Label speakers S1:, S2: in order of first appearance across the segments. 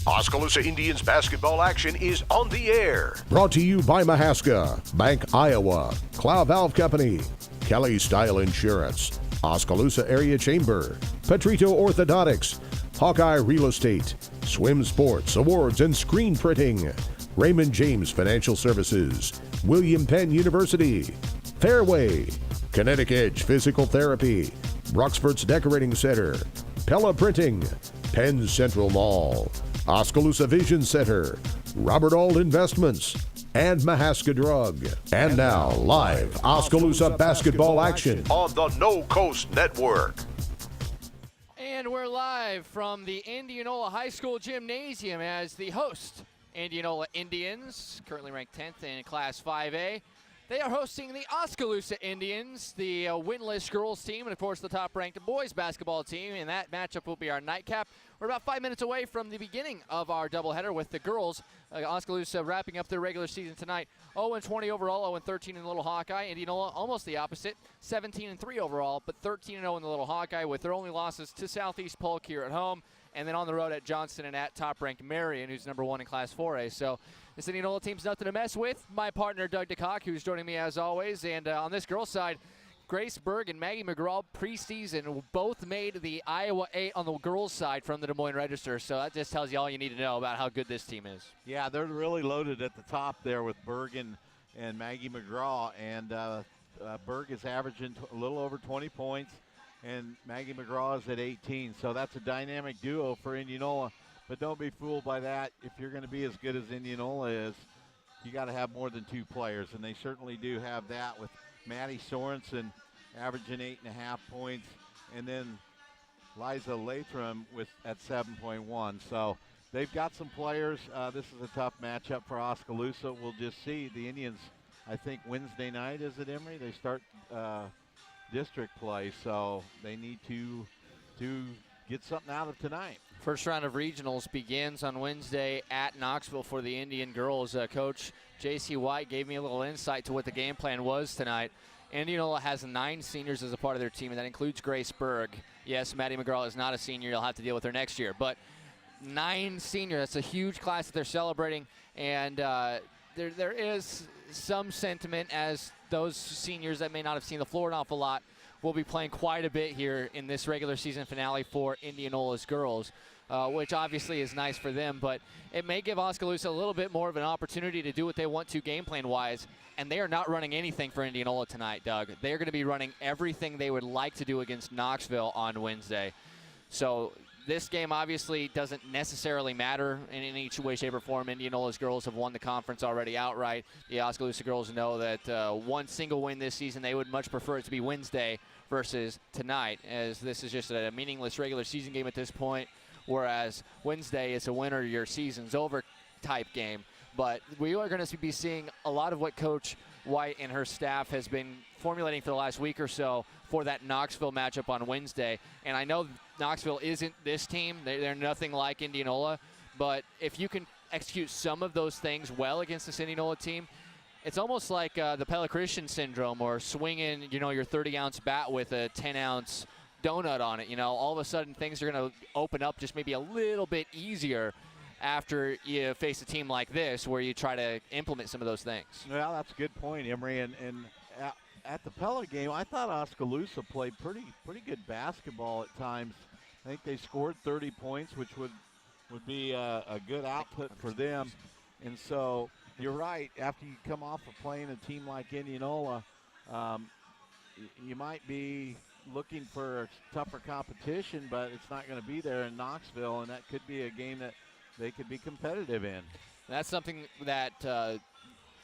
S1: Oskaloosa Indians basketball action is on the air.
S2: Brought to you by Mahaska, Bank Iowa, Clow Valve Company, Kelly Style Insurance, Oskaloosa Area Chamber, Petrito Orthodontics, Hawkeye Real Estate, Swim Sports, Awards and Screen Printing, Raymond James Financial Services, William Penn University, Fairway, Kinetic Edge Physical Therapy, Roxford's Decorating Center, Pella Printing, Penn Central Mall, Oskaloosa Vision Center, Robert Auld Investments, and Mahaska Drug. And now, live Oskaloosa basketball action
S1: On the No Coast Network.
S3: And we're live from the Indianola High School Gymnasium as the host, Indianola Indians, currently ranked 10th in Class 5A. They are hosting the Oskaloosa Indians, the winless girls team, and of course the top-ranked boys basketball team, and that matchup will be our nightcap. We're about 5 minutes away from the beginning of our doubleheader with the girls. Oskaloosa wrapping up their regular season tonight. 0-20 overall, 0-13 in the Little Hawkeye. Indianola almost the opposite, 17-3 overall, but 13-0 in the Little Hawkeye with their only losses to Southeast Polk here at home, and then on the road at Johnston and at top-ranked Marion, who's number 1 in Class 4A. So this Indianola team's nothing to mess with. My partner, Doug DeCock, who's joining me as always. And on this girls' side, Grace Berg and Maggie McGraw preseason both made the Iowa 8 on the girls' side from the Des Moines Register. So that just tells you all you need to know about how good this team is.
S4: Yeah, they're really loaded at the top there with Berg and Maggie McGraw. And Berg is averaging a little over 20 points, and Maggie McGraw is at 18. So that's a dynamic duo for Indianola. But don't be fooled by that. If you're going to be as good as Indianola is, you got to have more than 2 players, and they certainly do have that with Maddie Sorensen averaging 8.5 points, and then Liza Latham at 7.1. So they've got some players. This is a tough matchup for Oskaloosa. We'll just see. The Indians, I think Wednesday night, is it, Emery? They start district play, so they need to get something out of tonight.
S3: First round of regionals begins on Wednesday at Knoxville for the Indian girls. Coach J.C. White gave me a little insight to what the game plan was tonight. Indianola has 9 seniors as a part of their team, and that includes Grace Berg. Yes, Maddie McGraw is not a senior. You'll have to deal with her next year. But 9 seniors, that's a huge class that they're celebrating. And there is some sentiment as those seniors that may not have seen the floor an awful lot will be playing quite a bit here in this regular season finale for Indianola's girls, which obviously is nice for them, but it may give Oskaloosa a little bit more of an opportunity to do what they want to game plan-wise, and they are not running anything for Indianola tonight, Doug. They're going to be running everything they would like to do against Knoxville on Wednesday. So this game obviously doesn't necessarily matter in any way, shape, or form. Indianola's girls have won the conference already outright. The Oskaloosa girls know that one single win this season, they would much prefer it to be Wednesday versus tonight, as this is just a meaningless regular season game at this point, whereas Wednesday is a winner, your season's over type game. But we are going to be seeing a lot of what Coach White and her staff has been formulating for the last week or so for that Knoxville matchup on Wednesday. And I know Knoxville isn't this team. They're nothing like Indianola. But if you can execute some of those things well against this Indianola team, it's almost like the Pella Christian syndrome, or swinging, your 30-ounce bat with a 10-ounce donut on it. All of a sudden things are going to open up just maybe a little bit easier after you face a team like this, where you try to implement some of those things.
S4: Well, that's a good point, Emery. And at the Pella game, I thought Oskaloosa played pretty good basketball at times. I think they scored 30 points, which would be a good output for them. And so you're right. After you come off of playing a team like Indianola, you might be looking for tougher competition, but it's not going to be there in Knoxville, and that could be a game that they could be competitive in.
S3: That's something that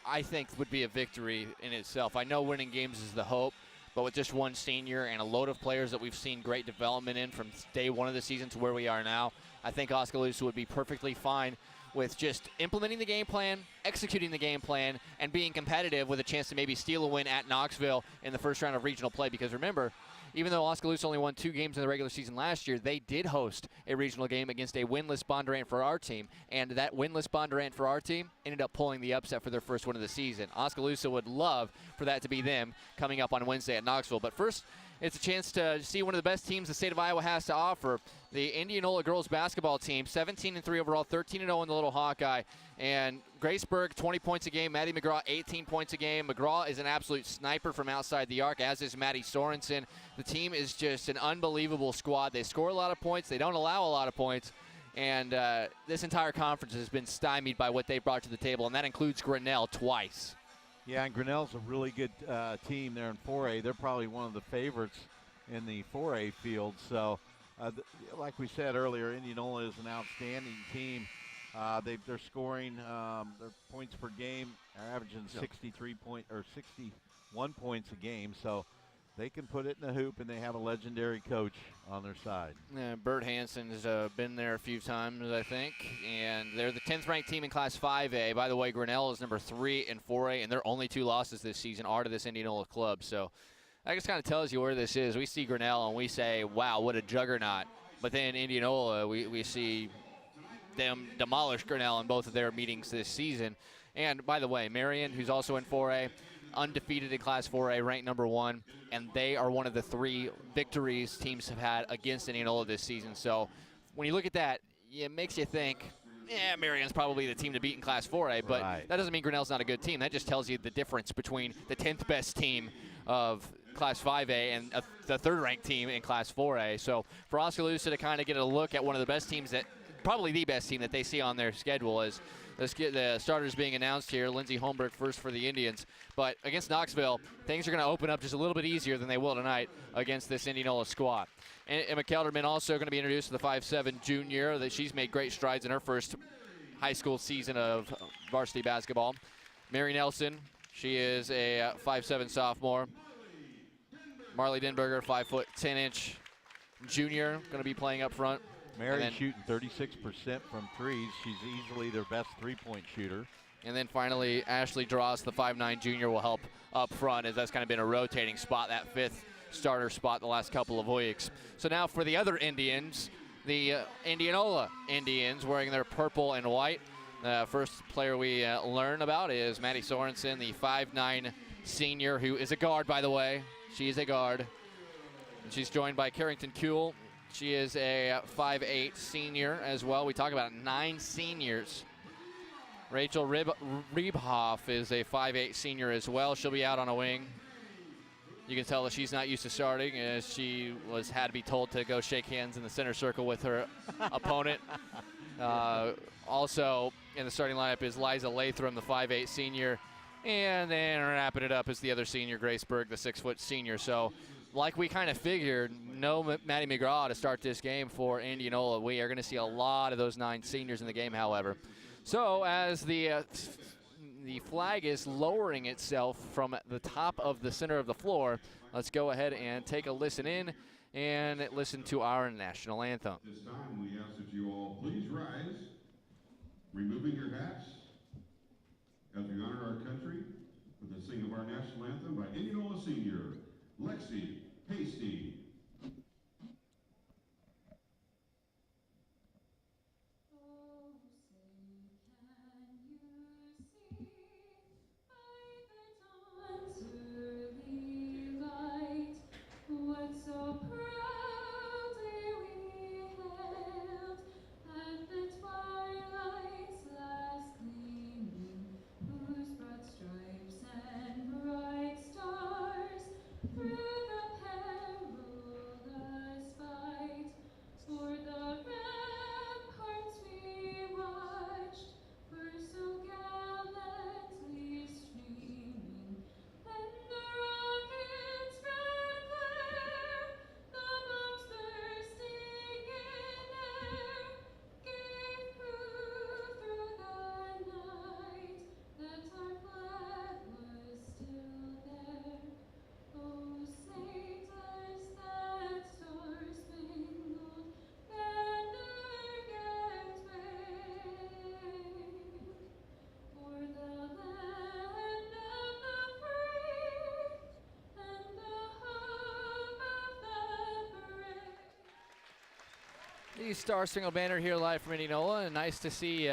S3: I think would be a victory in itself. I know winning games is the hope, but with just one senior and a load of players that we've seen great development in from day one of the season to where we are now, I think Oskaloosa would be perfectly fine with just implementing the game plan, executing the game plan, and being competitive with a chance to maybe steal a win at Knoxville in the first round of regional play. Because remember, even though Oskaloosa only won 2 games in the regular season last year, they did host a regional game against a winless Bondurant for our team, and that winless Bondurant for our team ended up pulling the upset for their first win of the season. Oskaloosa would love for that to be them coming up on Wednesday at Knoxville. But first, it's a chance to see one of the best teams the state of Iowa has to offer. The Indianola girls basketball team, 17-3 overall, 13-0 in the Little Hawkeye. And Grace Berg, 20 points a game. Maddie McGraw, 18 points a game. McGraw is an absolute sniper from outside the arc, as is Maddie Sorensen. The team is just an unbelievable squad. They score a lot of points. They don't allow a lot of points. And this entire conference has been stymied by what they brought to the table, and that includes Grinnell twice. Yeah,
S4: and Grinnell's a really good team there in 4A. They're probably one of the favorites in the 4A field. So, like we said earlier, Indianola is an outstanding team. They're scoring their points per game are averaging 61 points a game. So they can put it in the hoop, and they have a legendary coach on their side.
S3: Yeah, Bert Hansen's been there a few times, I think, and they're the 10th ranked team in Class 5A. By the way, Grinnell is number 3 in 4A, and their only 2 losses this season are to this Indianola club. So that just kind of tells you where this is. We see Grinnell, and we say, wow, what a juggernaut. But then Indianola, we see them demolish Grinnell in both of their meetings this season. And by the way, Marion, who's also in 4A, undefeated in Class 4A, ranked number 1, and they are one of the 3 victories teams have had against Indianola this season. So when you look at that, it makes you think, yeah, Marion's probably the team to beat in Class 4A, but that doesn't mean Grinnell's not a good team. That just tells you the difference between the 10th best team of Class 5A and the 3rd ranked team in Class 4A. So for Oskaloosa to kind of get a look at one of the best teams, that probably the best team that they see on their schedule, is let's get the starters being announced here. Lindsey Holmberg first for the Indians. But against Knoxville, things are going to open up just a little bit easier than they will tonight against this Indianola squad. And Emma Kelderman also going to be introduced to the 5'7 junior. That she's made great strides in her first high school season of varsity basketball. Mary Nelson, she is a 5'7 sophomore. Marley Denberger, 5'10" junior, going to be playing up front.
S4: Mary shooting 36% from threes. She's easily their best three-point shooter.
S3: And then finally, Ashley Dross, the 5'9 junior, will help up front, as that's kind of been a rotating spot, that 5th starter spot the last couple of weeks. So now for the other Indians, the Indianola Indians, wearing their purple and white. The first player we learn about is Maddie Sorensen, the 5'9 senior, who is a guard, by the way. She is a guard. And she's joined by Carrington Kuehl. She is a 5'8 senior as well. We talk about 9 seniors. Rachel Riebhoff is a 5'8 senior as well. She'll be out on a wing. You can tell that she's not used to starting, as she had to be told to go shake hands in the center circle with her opponent. Also in the starting lineup is Liza Lathram, the 5'8 senior. And then wrapping it up is the other senior, Grace Berg, the 6' senior. So like we kind of figured, no Maddie McGraw to start this game for Indianola. We are going to see a lot of those 9 seniors in the game, however. So as the flag is lowering itself from the top of the center of the floor, let's go ahead and take a listen in and listen to our national anthem.
S5: This time we ask that you all please rise, removing your hats, as we honor our country with the sing of our national anthem by Indianola senior Lexi Hasty.
S3: The Star Spangled Banner here live from Indianola, and nice to see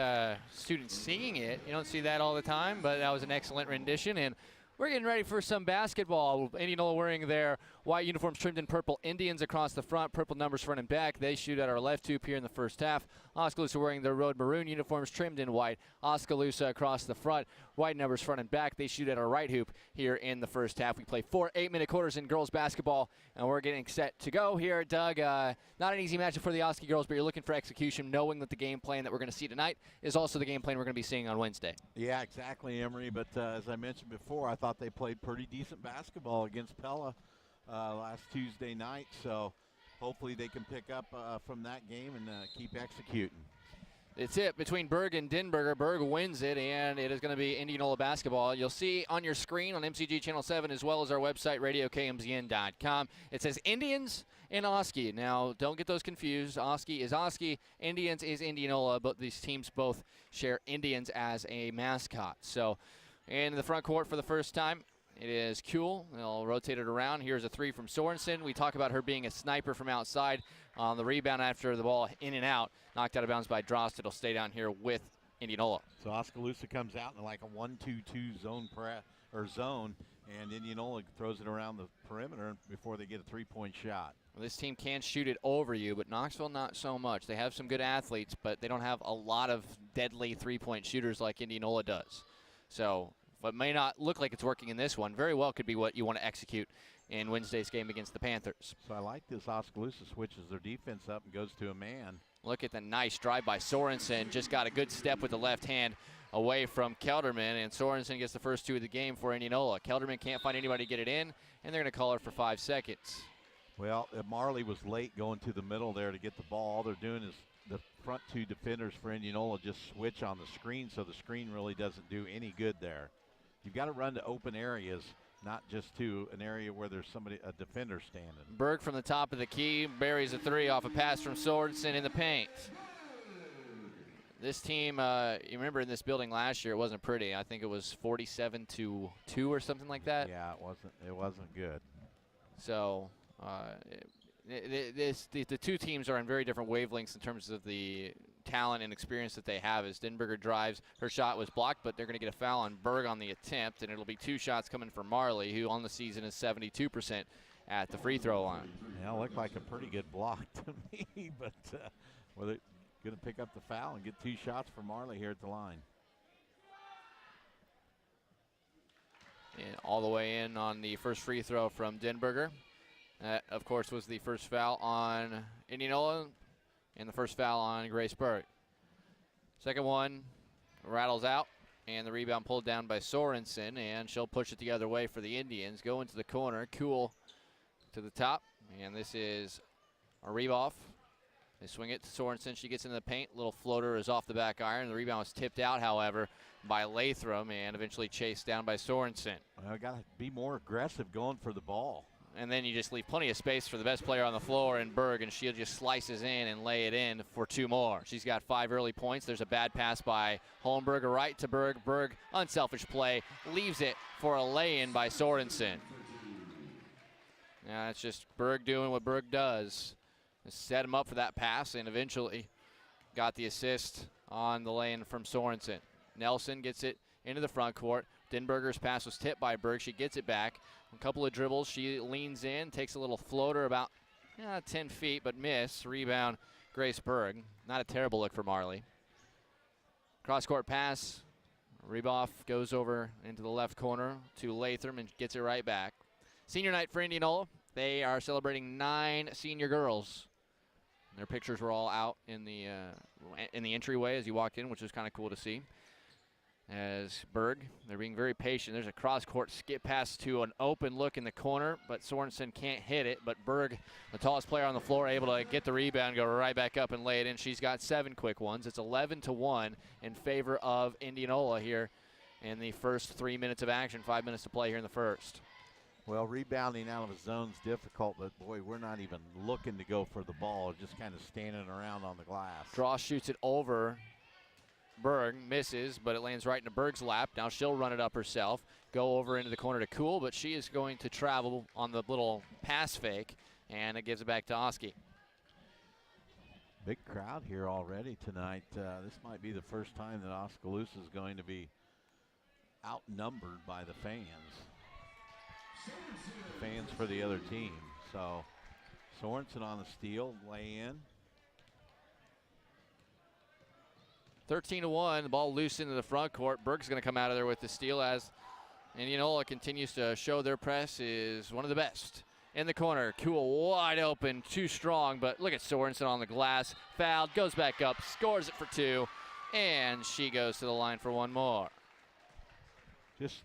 S3: students singing it. You don't see that all the time, but that was an excellent rendition. And we're getting ready for some basketball. Indianola wearing their White uniforms trimmed in purple. Indians across the front, purple numbers front and back. They shoot at our left hoop here in the first half. Oskaloosa wearing their road maroon uniforms trimmed in white. Oskaloosa across the front, white numbers front and back. They shoot at our right hoop here in the first half. We play 4 8-minute quarters in girls basketball, and we're getting set to go here. Doug, not an easy matchup for the Oski girls, but you're looking for execution, knowing that the game plan that we're going to see tonight is also the game plan we're going to be seeing on Wednesday.
S4: Yeah, exactly, Emery. But as I mentioned before, I thought they played pretty decent basketball against Pella last Tuesday night. So hopefully they can pick up from that game and keep executing.
S3: It's it between Berg and Denberger. Berg wins it, and it is going to be Indianola basketball. You'll see on your screen on MCG Channel 7 as well as our website, radiokmzn.com. It says Indians and Oski. Now, don't get those confused. Oski is Oski. Indians is Indianola, but these teams both share Indians as a mascot. So, in the front court for the first time, it is Kuhl. They'll rotate it around. Here's a three from Sorensen. We talk about her being a sniper from outside. On the rebound after the ball in and out, knocked out of bounds by Drost. It'll stay down here with Indianola.
S4: So Oskaloosa comes out in like a 1-2-2 zone, and Indianola throws it around the perimeter before they get a three-point shot.
S3: Well, this team can shoot it over you, but Knoxville not so much. They have some good athletes, but they don't have a lot of deadly three-point shooters like Indianola does. So what may not look like it's working in this one very well could be what you want to execute in Wednesday's game against the Panthers.
S4: So I like this. Oskaloosa switches their defense up and goes to a man.
S3: Look at the nice drive by Sorensen. Just got a good step with the left hand away from Kelderman, and Sorensen gets the first two of the game for Indianola. Kelderman can't find anybody to get it in, and they're going to call her for 5 seconds.
S4: Well, Marley was late going to the middle there to get the ball. All they're doing is the front two defenders for Indianola just switch on the screen, so the screen really doesn't do any good there. You've got to run to open areas, not just to an area where there's a defender standing.
S3: Berg from the top of the key buries a three off a pass from Sorensen in the paint. This team, you remember in this building last year, it wasn't pretty. I think it was 47-2 or something like that.
S4: Yeah, it wasn't good.
S3: So the two teams are on very different wavelengths in terms of the talent and experience that they have. As Denberger drives, her shot was blocked, but they're going to get a foul on Berg on the attempt, and it'll be 2 shots coming for Marley, who on the season is 72% at the free throw line.
S4: Yeah, it looked like a pretty good block to me, but well, they're going to pick up the foul and get 2 shots for Marley here at the line.
S3: And all the way in on the first free throw from Denberger. That, of course, was the first foul on Indianola and the first foul on Grace Berg. Second one rattles out, and the rebound pulled down by Sorensen, and she'll push it the other way for the Indians. Go into the corner, Kuhl to the top, and this is a Reeboff. They swing it to Sorensen. She gets into the paint. Little floater is off the back iron. The rebound was tipped out, however, by Latham, and eventually chased down by Sorensen.
S4: Well, got to be more aggressive going for the ball.
S3: And then you just leave plenty of space for the best player on the floor in Berg, and she just slices in and lay it in for 2 more. She's got 5 early points. There's a bad pass by Holmberger right to Berg. Berg, unselfish play, leaves it for a lay-in by Sorensen. Now it's just Berg doing what Berg does. Set him up for that pass, and eventually got the assist on the lay-in from Sorensen. Nelson gets it into the front court. Denberger's pass was tipped by Berg. She gets it back. A couple of dribbles. She leans in, takes a little floater about 10 feet, but miss. Rebound, Grace Berg. Not a terrible look for Marley. Cross-court pass. Reeboff goes over into the left corner to Latham and gets it right back. Senior night for Indianola. They are celebrating 9 senior girls. Their pictures were all out in the entryway as you walked in, which was kind of cool to see. As Berg, they're being very patient. There's a cross-court skip pass to an open look in the corner, but Sorensen can't hit it. But Berg, the tallest player on the floor, able to get the rebound, go right back up and lay it in. She's got 7 quick ones. It's 11-1 in favor of Indianola here in the first 3 minutes of action. 5 minutes to play here in the first.
S4: Well, rebounding out of a zone's difficult, but boy, we're not even looking to go for the ball, just kind of standing around on the glass.
S3: Draw shoots it over. Berg misses, but it lands right into Berg's lap. Now she'll run it up herself, go over into the corner to Kuhl, but she is going to travel on the little pass fake, and it gives it back to Oski.
S4: Big crowd here already tonight. This might be the first time that Oskaloosa is going to be outnumbered by the fans. fans for the other team. So Sorensen on the steal, lay in.
S3: 13-1, the ball loose into the front court. Berg's going to come out of there with the steal as Indianola continues to show their press is one of the best. In the corner, Kuhl wide open, too strong, but look at Sorensen on the glass. Fouled, goes back up, scores it for 2, and she goes to the line for 1 more.
S4: Just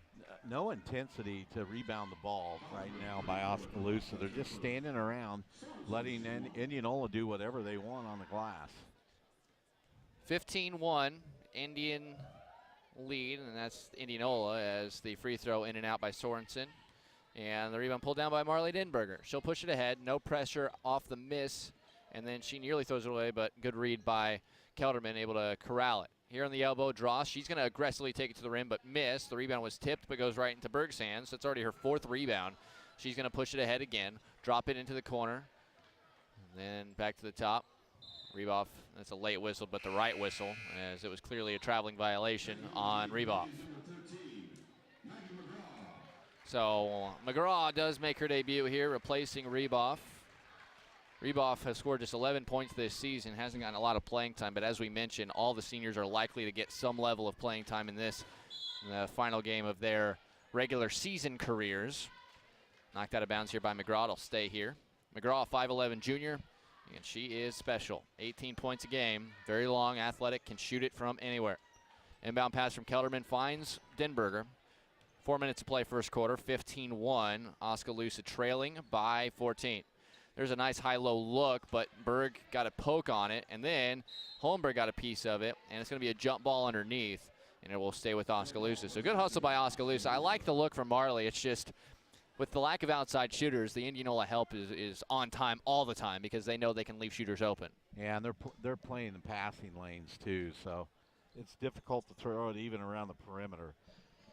S4: no intensity to rebound the ball right now by Oskaloosa. They're just standing around, letting Indianola do whatever they want on the glass.
S3: 15-1, Indian lead, and that's Indianola as the free throw in and out by Sorensen. And the rebound pulled down by Marley Denberger. She'll push it ahead, no pressure off the miss, and then she nearly throws it away, but good read by Kelderman, able to corral it. Here on the elbow draw, she's going to aggressively take it to the rim, but miss. The rebound was tipped, but goes right into Berg's hands. So it's already her 4th rebound. She's going to push it ahead again, drop it into the corner, and then back to the top. Reboff, that's a late whistle, but the right whistle, as it was clearly a traveling violation on Reboff. So McGraw does make her debut here, replacing Reboff. Reboff has scored just 11 points this season, hasn't gotten a lot of playing time, but as we mentioned, all the seniors are likely to get some level of playing time in this, the final game of their regular season careers. Knocked out of bounds here by McGraw. It'll stay here. McGraw, 5'11 junior, and she is special. 18 points a game, very long, athletic, can shoot it from anywhere. Inbound pass from Kelderman finds Denberger. 4 minutes to play first quarter, 15-1. Oskaloosa trailing by 14. There's a nice high-low look, but Berg got a poke on it, and then Holmberg got a piece of it, and it's going to be a jump ball underneath, and it will stay with Oskaloosa. So good hustle by Oskaloosa. I like the look from Marley. It's just with the lack of outside shooters, the Indianola help is on time all the time because they know they can leave shooters open.
S4: Yeah, and they're playing the passing lanes too, so it's difficult to throw it even around the perimeter.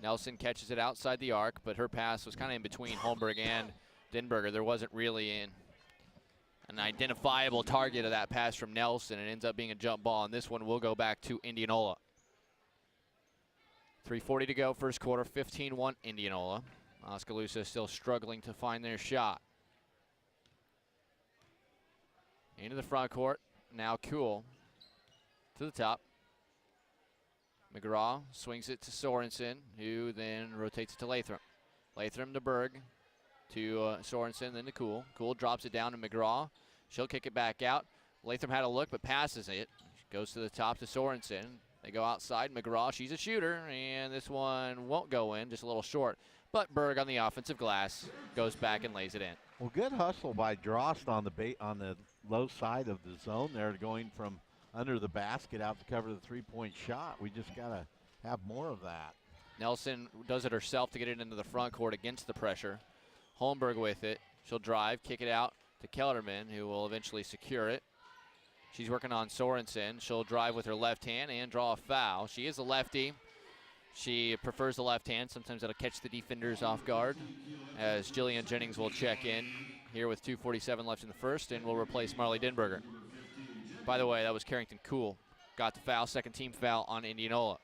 S3: Nelson catches it outside the arc, but her pass was kind of in between Holmberg and Denberger. There wasn't really an identifiable target of that pass from Nelson. It ends up being a jump ball, and this one will go back to Indianola. 3:40 to go, first quarter, 15-1 Indianola. Oskaloosa still struggling to find their shot. Into the front court, now Kuhl to the top. McGraw swings it to Sorensen, who then rotates it to Latham. Latham to Berg, to Sorensen, then to Kuhl. Kuhl drops it down to McGraw. She'll kick it back out. Latham had a look, but passes it. Goes to the top to Sorensen. They go outside. McGraw, she's a shooter, and this one won't go in, just a little short. But Berg on the offensive glass goes back and lays it in.
S4: Well, good hustle by Drost on the low side of the zone there, going from under the basket out to cover the three-point shot. We just got to have more of that.
S3: Nelson does it herself to get it into the front court against the pressure. Holmberg with it. She'll drive, kick it out to Kelderman, who will eventually secure it. She's working on Sorensen. She'll drive with her left hand and draw a foul. She is a lefty. She prefers the left hand. Sometimes that'll catch the defenders off guard, as Jillian Jennings will check in here with 2:47 left in the first and will replace Marley Denberger. By the way, that was Carrington Kuhl. Got the foul, second team foul on Indianola.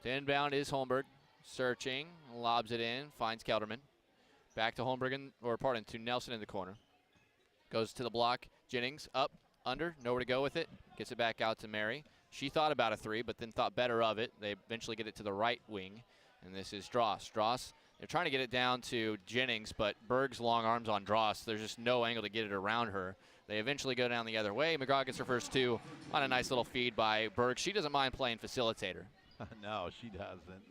S3: The inbound is Holmberg. Searching, lobs it in, finds Kelderman. Back to Holmberg, to Nelson in the corner. Goes to the block, Jennings up, under, nowhere to go with it. Gets it back out to Mary. She thought about a three, but then thought better of it. They eventually get it to the right wing, and this is Drost. Drost, they're trying to get it down to Jennings, but Berg's long arms on Drost. There's just no angle to get it around her. They eventually go down the other way. McGraw gets her first two on a nice little feed by Berg. She doesn't mind playing facilitator.
S4: No, she doesn't.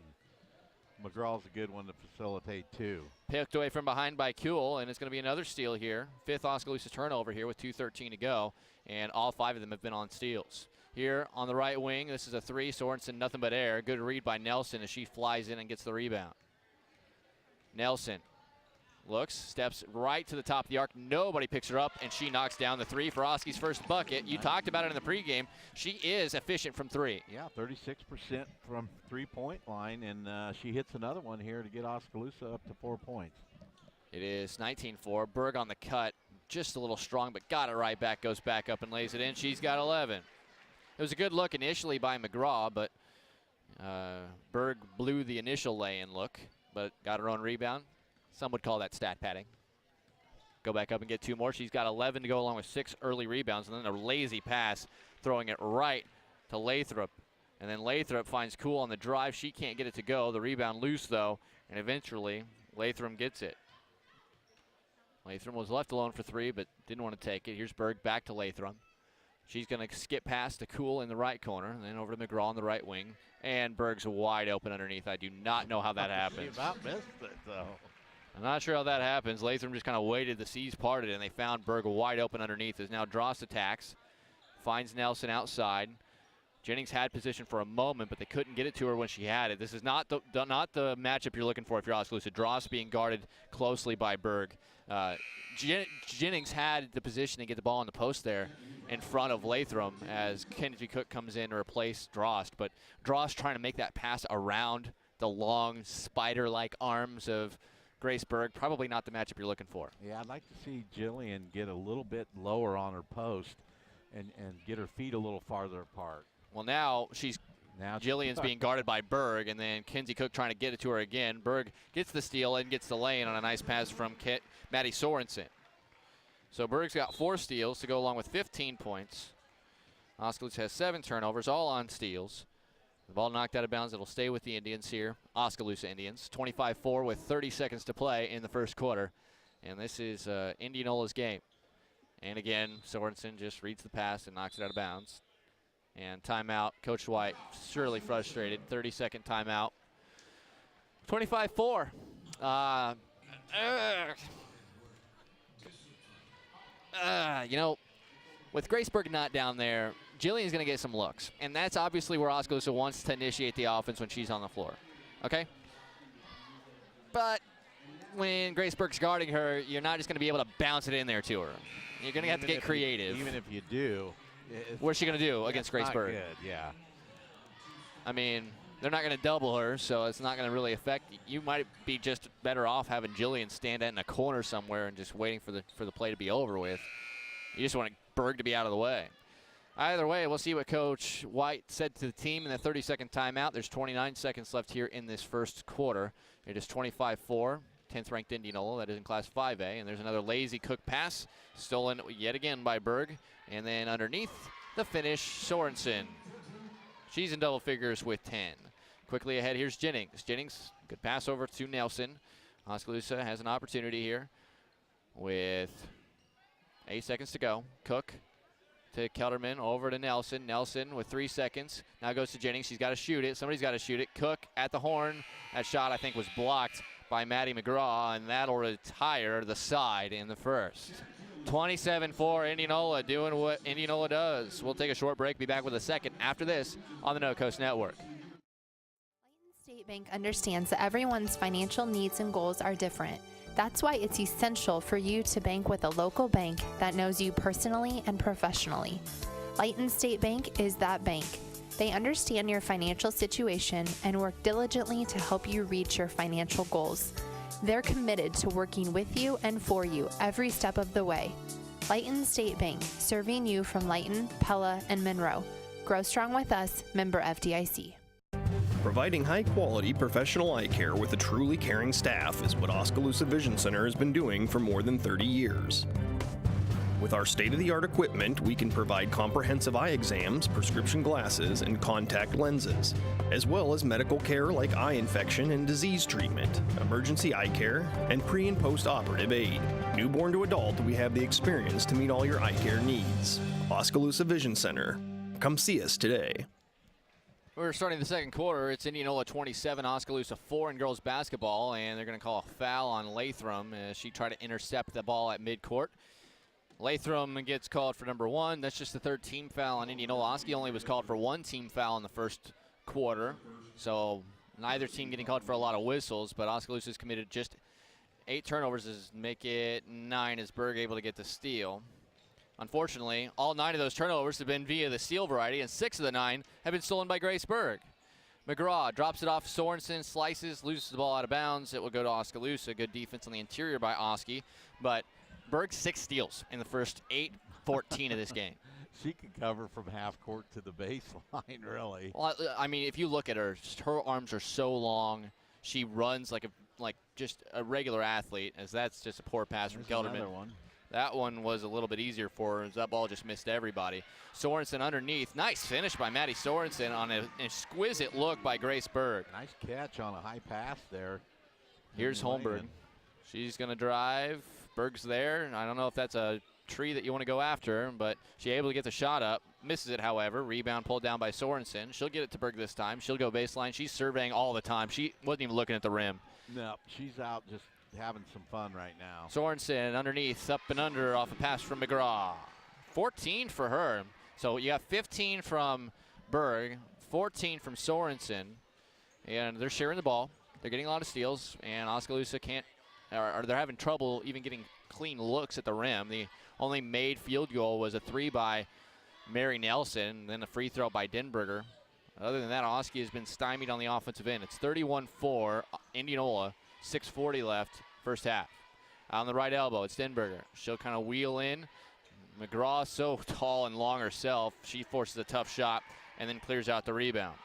S4: McGraw's a good one to facilitate too.
S3: Picked away from behind by Kuhl, and it's going to be another steal here. Fifth Oskaloosa turnover here with 2:13 to go, and all five of them have been on steals. Here on the right wing, this is a three. Sorensen, nothing but air. Good read by Nelson as she flies in and gets the rebound. Nelson looks, steps right to the top of the arc. Nobody picks her up, and she knocks down the three for Oski's first bucket. You talked about it in the pregame. She is efficient from three.
S4: Yeah, 36% from three-point line, and she hits another one here to get Oskaloosa up to 4 points.
S3: It is 19-4. Berg on the cut, just a little strong, but got it right back, goes back up and lays it in. She's got 11. It was a good look initially by McGraw, but Berg blew the initial lay-in look, but got her own rebound. Some would call that stat padding. Go back up and get 2 more. She's got 11 to go along with 6 early rebounds, and then a lazy pass, throwing it right to Lathrop. And then Lathrop finds Cool on the drive. She can't get it to go. The rebound loose, though, and eventually Latham gets it. Latham was left alone for 3, but didn't want to take it. Here's Berg back to Latham. She's going to skip past to Cool in the right corner, and then over to McGraw on the right wing. And Berg's wide open underneath. I do not know how that happens.
S4: She about missed it, though.
S3: I'm not sure how that happens. Latham just kind of waited. The seas parted, and they found Berg wide open underneath. As now Drost attacks. Finds Nelson outside. Jennings had position for a moment, but they couldn't get it to her when she had it. This is not the matchup you're looking for if you're Oskaloosa. Drost being guarded closely by Berg. Jennings had the position to get the ball on the post there in front of Latham as Kenzie Cook comes in to replace Drost. But Drost trying to make that pass around the long spider-like arms of Grace Berg. Probably not the matchup you're looking for.
S4: Yeah, I'd like to see Jillian get a little bit lower on her post and get her feet a little farther apart.
S3: Well, now Jillian's being guarded by Berg, and then Kenzie Cook trying to get it to her again. Berg gets the steal and gets the lay-in on a nice pass from Maddie Sorensen. So Berg's got 4 steals to go along with 15 points. Oskaloosa has 7 turnovers, all on steals. The ball knocked out of bounds. It'll stay with the Indians here, Oskaloosa Indians. 25-4 with 30 seconds to play in the first quarter. And this is Indianola's game. And again, Sorensen just reads the pass and knocks it out of bounds. And timeout. Coach White surely frustrated. 30-second timeout. 25-4. You know, with Grace Berg not down there, Jillian's going to get some looks. And that's obviously where Oskaloosa wants to initiate the offense when she's on the floor. Okay? But when Grace Berg's guarding her, you're not just going to be able to bounce it in there to her. You're going to have to get creative.
S4: Even if you do.
S3: What's she going to do against Grace Berg?
S4: Good, yeah.
S3: I mean, they're not going to double her, so it's not going to really affect. You might be just better off having Jillian stand in a corner somewhere and just waiting for the play to be over with. You just want Berg to be out of the way. Either way, we'll see what Coach White said to the team in the 30-second timeout. There's 29 seconds left here in this first quarter. It is 25-4. 10th-ranked Indianola, that is in Class 5A. And there's another lazy Cook pass, stolen yet again by Berg. And then underneath the finish, Sorensen. She's in double figures with 10. Quickly ahead, here's Jennings. Jennings, good pass over to Nelson. Oskaloosa has an opportunity here with 8 seconds to go. Cook to Kelderman, over to Nelson. Nelson with 3 seconds. Now goes to Jennings. She's got to shoot it. Somebody's got to shoot it. Cook at the horn. That shot, I think, was blocked by Maddie McGraw, and that'll retire the side in the first. 27-4, Indianola doing what Indianola does. We'll take a short break, be back with a second after this on the No Coast Network.
S6: Lighton State Bank understands that everyone's financial needs and goals are different. That's why it's essential for you to bank with a local bank that knows you personally and professionally. Lighton State Bank is that bank. They understand your financial situation and work diligently to help you reach your financial goals. They're committed to working with you and for you every step of the way. Lighton State Bank, serving you from Lighton, Pella, and Monroe. Grow strong with us, member FDIC.
S7: Providing high-quality professional eye care with a truly caring staff is what Oskaloosa Vision Center has been doing for more than 30 years. With our state-of-the-art equipment, we can provide comprehensive eye exams, prescription glasses, and contact lenses, as well as medical care like eye infection and disease treatment, emergency eye care, and pre- and post-operative aid. Newborn to adult, we have the experience to meet all your eye care needs. Oskaloosa Vision Center. Come see us today.
S3: We're starting the second quarter. It's Indianola 27, Oskaloosa 4 in girls basketball, and they're going to call a foul on Latham as she tried to intercept the ball at midcourt. Latham gets called for number 1. That's just the 3rd team foul on Indianola. Oski only was called for 1 team foul in the first quarter, so neither team getting called for a lot of whistles, but Oskaloosa's committed just 8 turnovers to make it 9 as Berg able to get the steal. Unfortunately, all 9 of those turnovers have been via the steal variety, and 6 of the 9 have been stolen by Grace Berg. McGraw drops it off Sorensen, slices, loses the ball out of bounds. It will go to Oskaloosa. Good defense on the interior by Oski, but Berg 6 steals in the first 8-14 of this game.
S4: she can cover from half court to the baseline, really.
S3: Well, I mean, if you look at her, her arms are so long. She runs like just a regular athlete, as that's just a poor pass from Kelderman.
S4: Another one.
S3: That one was a little bit easier for her, as that ball just missed everybody. Sorensen underneath. Nice finish by Maddie Sorensen on an exquisite look by Grace Berg.
S4: Nice catch on a high pass there.
S3: Here's Holmberg. She's going to drive. Berg's there. I don't know if that's a tree that you want to go after, but she's able to get the shot up. Misses it, however. Rebound pulled down by Sorensen. She'll get it to Berg this time. She'll go baseline. She's surveying all the time. She wasn't even looking at the rim.
S4: No, she's out just having some fun right now.
S3: Sorensen underneath, up and under off a pass from McGraw. 14 for her. So you got 15 from Berg, 14 from Sorensen, and they're sharing the ball. They're getting a lot of steals, and Oskaloosa they're having trouble even getting clean looks at the rim. The only made field goal was a 3 by Mary Nelson, then a free throw by Denberger. Other than that, Oski has been stymied on the offensive end. It's 31-4, Indianola, 6:40 left, first half. On the right elbow, it's Denberger. She'll kind of wheel in. McGraw so tall and long herself, she forces a tough shot and then clears out the rebound.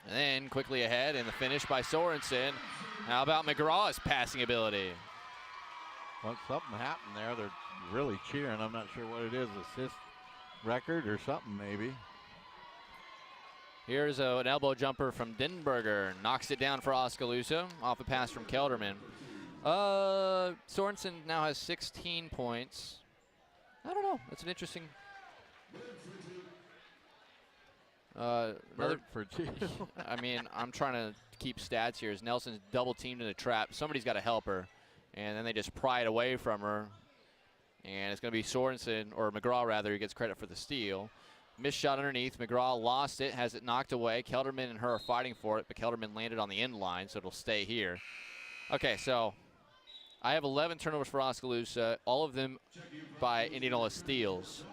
S3: And then quickly ahead, and the finish by Sorensen. How about McGraw's passing ability?
S4: Well, something happened there. They're really cheering. I'm not sure what it is, assist record or something maybe.
S3: Here's an elbow jumper from Denberger. Knocks it down for Oskaloosa off a pass from Kelderman. Sorensen now has 16 points. I don't know. That's an interesting.
S4: Another for 2.
S3: I mean, I'm trying to keep stats here. As Nelson's double teamed in the trap, somebody's got to help her, and then they just pry it away from her. And it's going to be Sorensen, or McGraw rather, who gets credit for the steal. Missed shot underneath. McGraw lost it, has it knocked away. Kelderman and her are fighting for it, but Kelderman landed on the end line, so it'll stay here. Okay, so I have 11 turnovers for Oskaloosa, all of them by Indianola steals.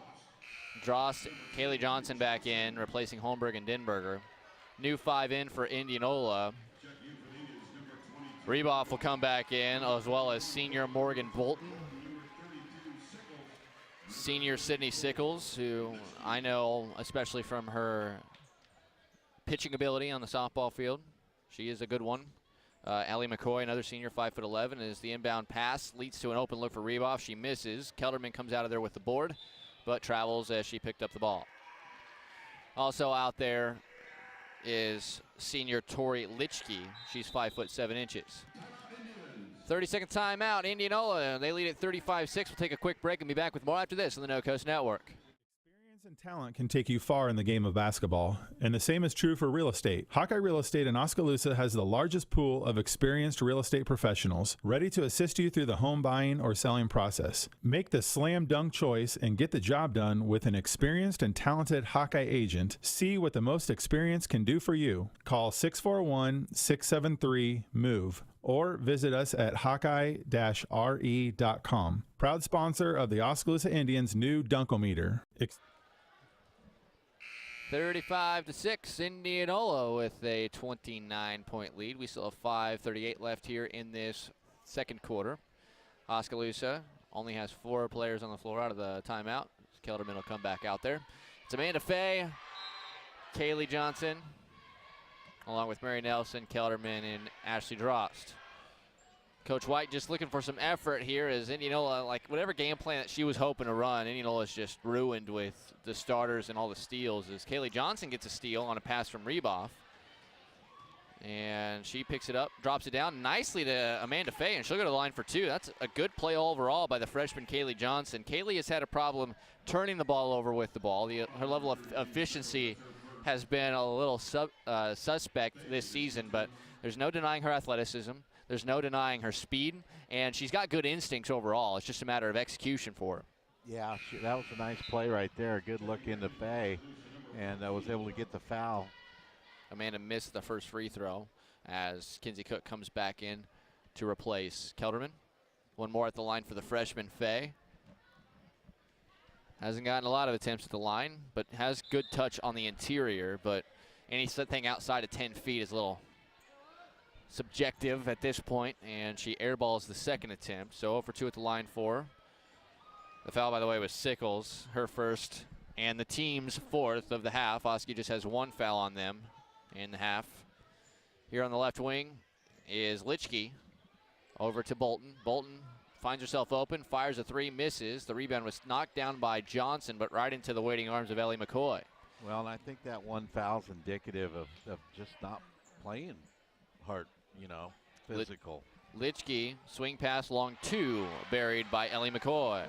S3: Drost, Kaylee Johnson back in, replacing Holmberg and Denberger. New 5 in for Indianola. Reboff will come back in, as well as senior Morgan Bolton. Senior Sydney Sickles, who I know especially from her pitching ability on the softball field. She is a good one. Allie McCoy, another senior, 5'11", as the inbound pass leads to an open look for Reboff. She misses. Kelderman comes out of there with the board, but travels as she picked up the ball. Also out there is senior Tori Litchke. She's 5'7". 30-second timeout, Indianola. They lead at 35-6. We'll take a quick break and be back with more after this on the No Coast Network.
S8: Experience and talent can take you far in the game of basketball, and the same is true for real estate. Hawkeye Real Estate in Oskaloosa has the largest pool of experienced real estate professionals ready to assist you through the home buying or selling process. Make the slam dunk choice and get the job done with an experienced and talented Hawkeye agent. See what the most experience can do for you. Call 641-673-MOVE or visit us at hawkeye-re.com. Proud sponsor of the Oskaloosa Indians' new Dunkometer.
S3: 35-6, Indianola with a 29-point lead. We still have 5:38 left here in this second quarter. Oskaloosa only has 4 players on the floor out of the timeout. Kelderman will come back out there. It's Amanda Fay, Kaylee Johnson, along with Mary Nelson, Kelderman, and Ashley Drost. Coach White just looking for some effort here as Indianola, like whatever game plan that she was hoping to run, Indianola's just ruined with the starters and all the steals. As Kaylee Johnson gets a steal on a pass from Reboff. And she picks it up, drops it down nicely to Amanda Fay, and she'll go to the line for 2. That's a good play overall by the freshman Kaylee Johnson. Kaylee has had a problem turning the ball over with the ball. Her level of efficiency has been a little suspect this season, but there's no denying her athleticism. There's no denying her speed, and she's got good instincts overall. It's just a matter of execution for her.
S4: Yeah, that was a nice play right there. Good look into Fay, and was able to get the foul.
S3: Amanda missed the first free throw as Kinsey Cook comes back in to replace Kelderman. One more at the line for the freshman Fay. Hasn't gotten a lot of attempts at the line, but has good touch on the interior, but anything outside of 10 feet is a little subjective at this point, and she airballs the second attempt. So 0 for 2 at the line for her. The foul, by the way, was Sickles, her first and the team's 4th of the half. Oski just has 1 foul on them in the half. Here on the left wing is Litchke. Over to Bolton. Bolton finds herself open, fires a 3, misses. The rebound was knocked down by Johnson, but right into the waiting arms of Ellie McCoy.
S4: Well, and I think that 1 foul's indicative of just not playing hard, physical.
S3: Litchke, swing pass long 2, buried by Ellie McCoy.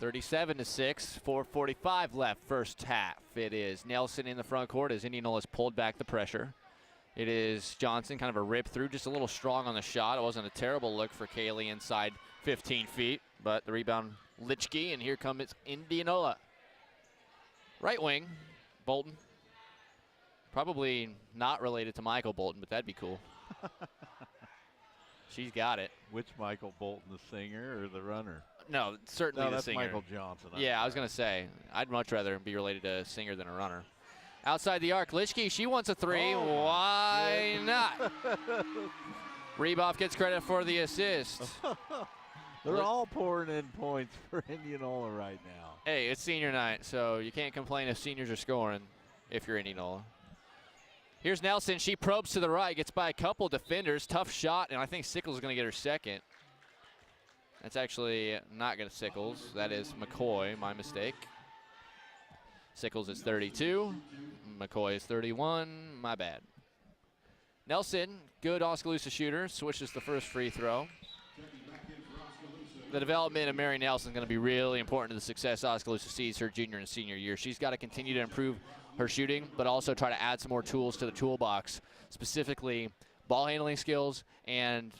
S3: 37-6, 4:45 left first half. It is Nelson in the front court as Indianola's pulled back the pressure. It is Johnson, kind of a rip through, just a little strong on the shot. It wasn't a terrible look for Kaylee inside 15 feet, but the rebound Litchke, and here comes Indianola. Right wing, Bolton. Probably not related to Michael Bolton, but that'd be cool. She's got it.
S4: Which Michael Bolton, the singer or the runner?
S3: No, certainly the
S4: that's
S3: singer.
S4: Michael Johnson.
S3: Yeah, I was going to say, I'd much rather be related to a singer than a runner. Outside the arc, Litchke, she wants a 3.
S4: Oh,
S3: why not? Reboff gets credit for the assist.
S4: They're all pouring in points for Indianola right now.
S3: Hey, it's senior night, so you can't complain if seniors are scoring if you're Indianola. Here's Nelson. She probes to the right, gets by a couple defenders. Tough shot, and I think Sickles is going to get her second. That's actually not going to Sickles. That is McCoy, my mistake. Sickles is 32. McCoy is 31. My bad. Nelson, good Oskaloosa shooter, switches the first free throw. The development of Mary Nelson is going to be really important to the success Oskaloosa sees her junior and senior year. She's got to continue to improve her shooting, but also try to add some more tools to the toolbox, specifically ball handling skills and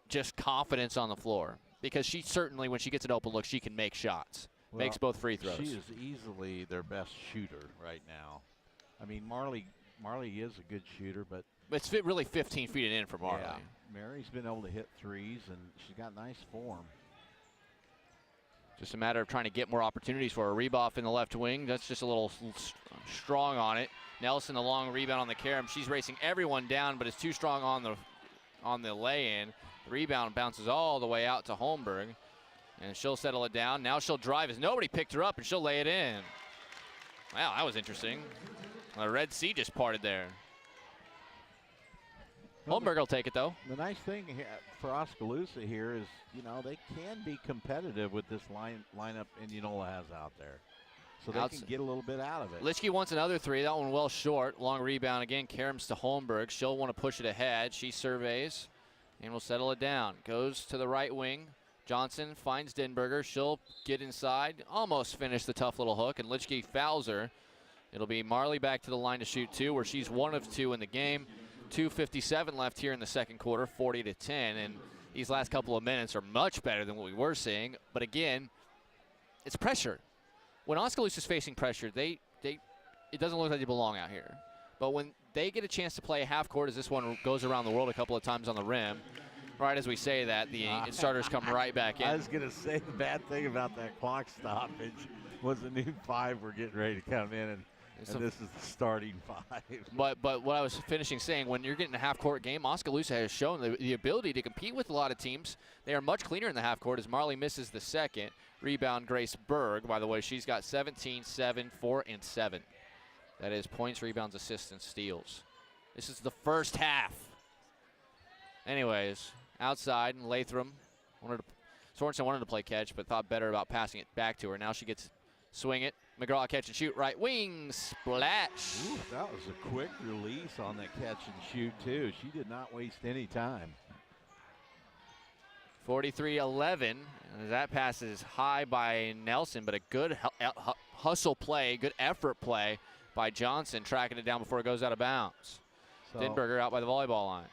S3: just confidence on the floor. Because she certainly, when she gets an open look, she can make shots.
S4: Well,
S3: makes both free throws.
S4: She is easily their best shooter right now. I mean, Marley is a good shooter, but
S3: it's really 15 feet and in for Marley.
S4: Yeah, Mary's been able to hit threes, and she's got nice form.
S3: Just a matter of trying to get more opportunities for her. Reboff in the left wing. That's just a little strong on it. Nelson, the long rebound on the carom. She's racing everyone down, but it's too strong on the lay-in. The rebound bounces all the way out to Holmberg, and she'll settle it down. Now she'll drive as nobody picked her up, and she'll lay it in. Wow, that was interesting. The Red Sea just parted there. Holmberg will take it, though.
S4: The nice thing for Oskaloosa here is, they can be competitive with this lineup Indianola has out there. So they can get a little bit out of it.
S3: Litchke wants another 3. That one well short. Long rebound again. Karam's to Holmberg. She'll want to push it ahead. She surveys and will settle it down. Goes to the right wing. Johnson finds Denberger. She'll get inside. Almost finished the tough little hook, and Litchke fouls her. It'll be Marley back to the line to shoot 2, where she's 1 of 2 in the game. 2:57 left here in the second quarter, 40-10, and these last couple of minutes are much better than what we were seeing. But again, it's pressure. When Oskaloosa's facing pressure, it doesn't look like they belong out here. But when they get a chance to play a half court, as this one goes around the world a couple of times on the rim, right as we say that, the starters come right back in.
S4: I was going to say the bad thing about that clock stoppage was the new 5 were getting ready to come in, and this is the starting 5.
S3: But what I was finishing saying, when you're getting a half-court game, Oskaloosa has shown the ability to compete with a lot of teams. They are much cleaner in the half court as Marley misses the second. Rebound, Grace Berg. By the way, she's got 17, 7, 4, and 7. That is points, rebounds, assists, and steals. This is the first half. Anyways, outside, and Latham Sorensen wanted to play catch, but thought better about passing it back to her. Now she gets swing it. McGraw catch and shoot, right wing, splash.
S4: Ooh, that was a quick release on that catch and shoot, too. She did not waste any time.
S3: 43-11. That pass is high by Nelson, but a good hustle play, good effort play by Johnson, tracking it down before it goes out of bounds. So Denberger out by the volleyball line.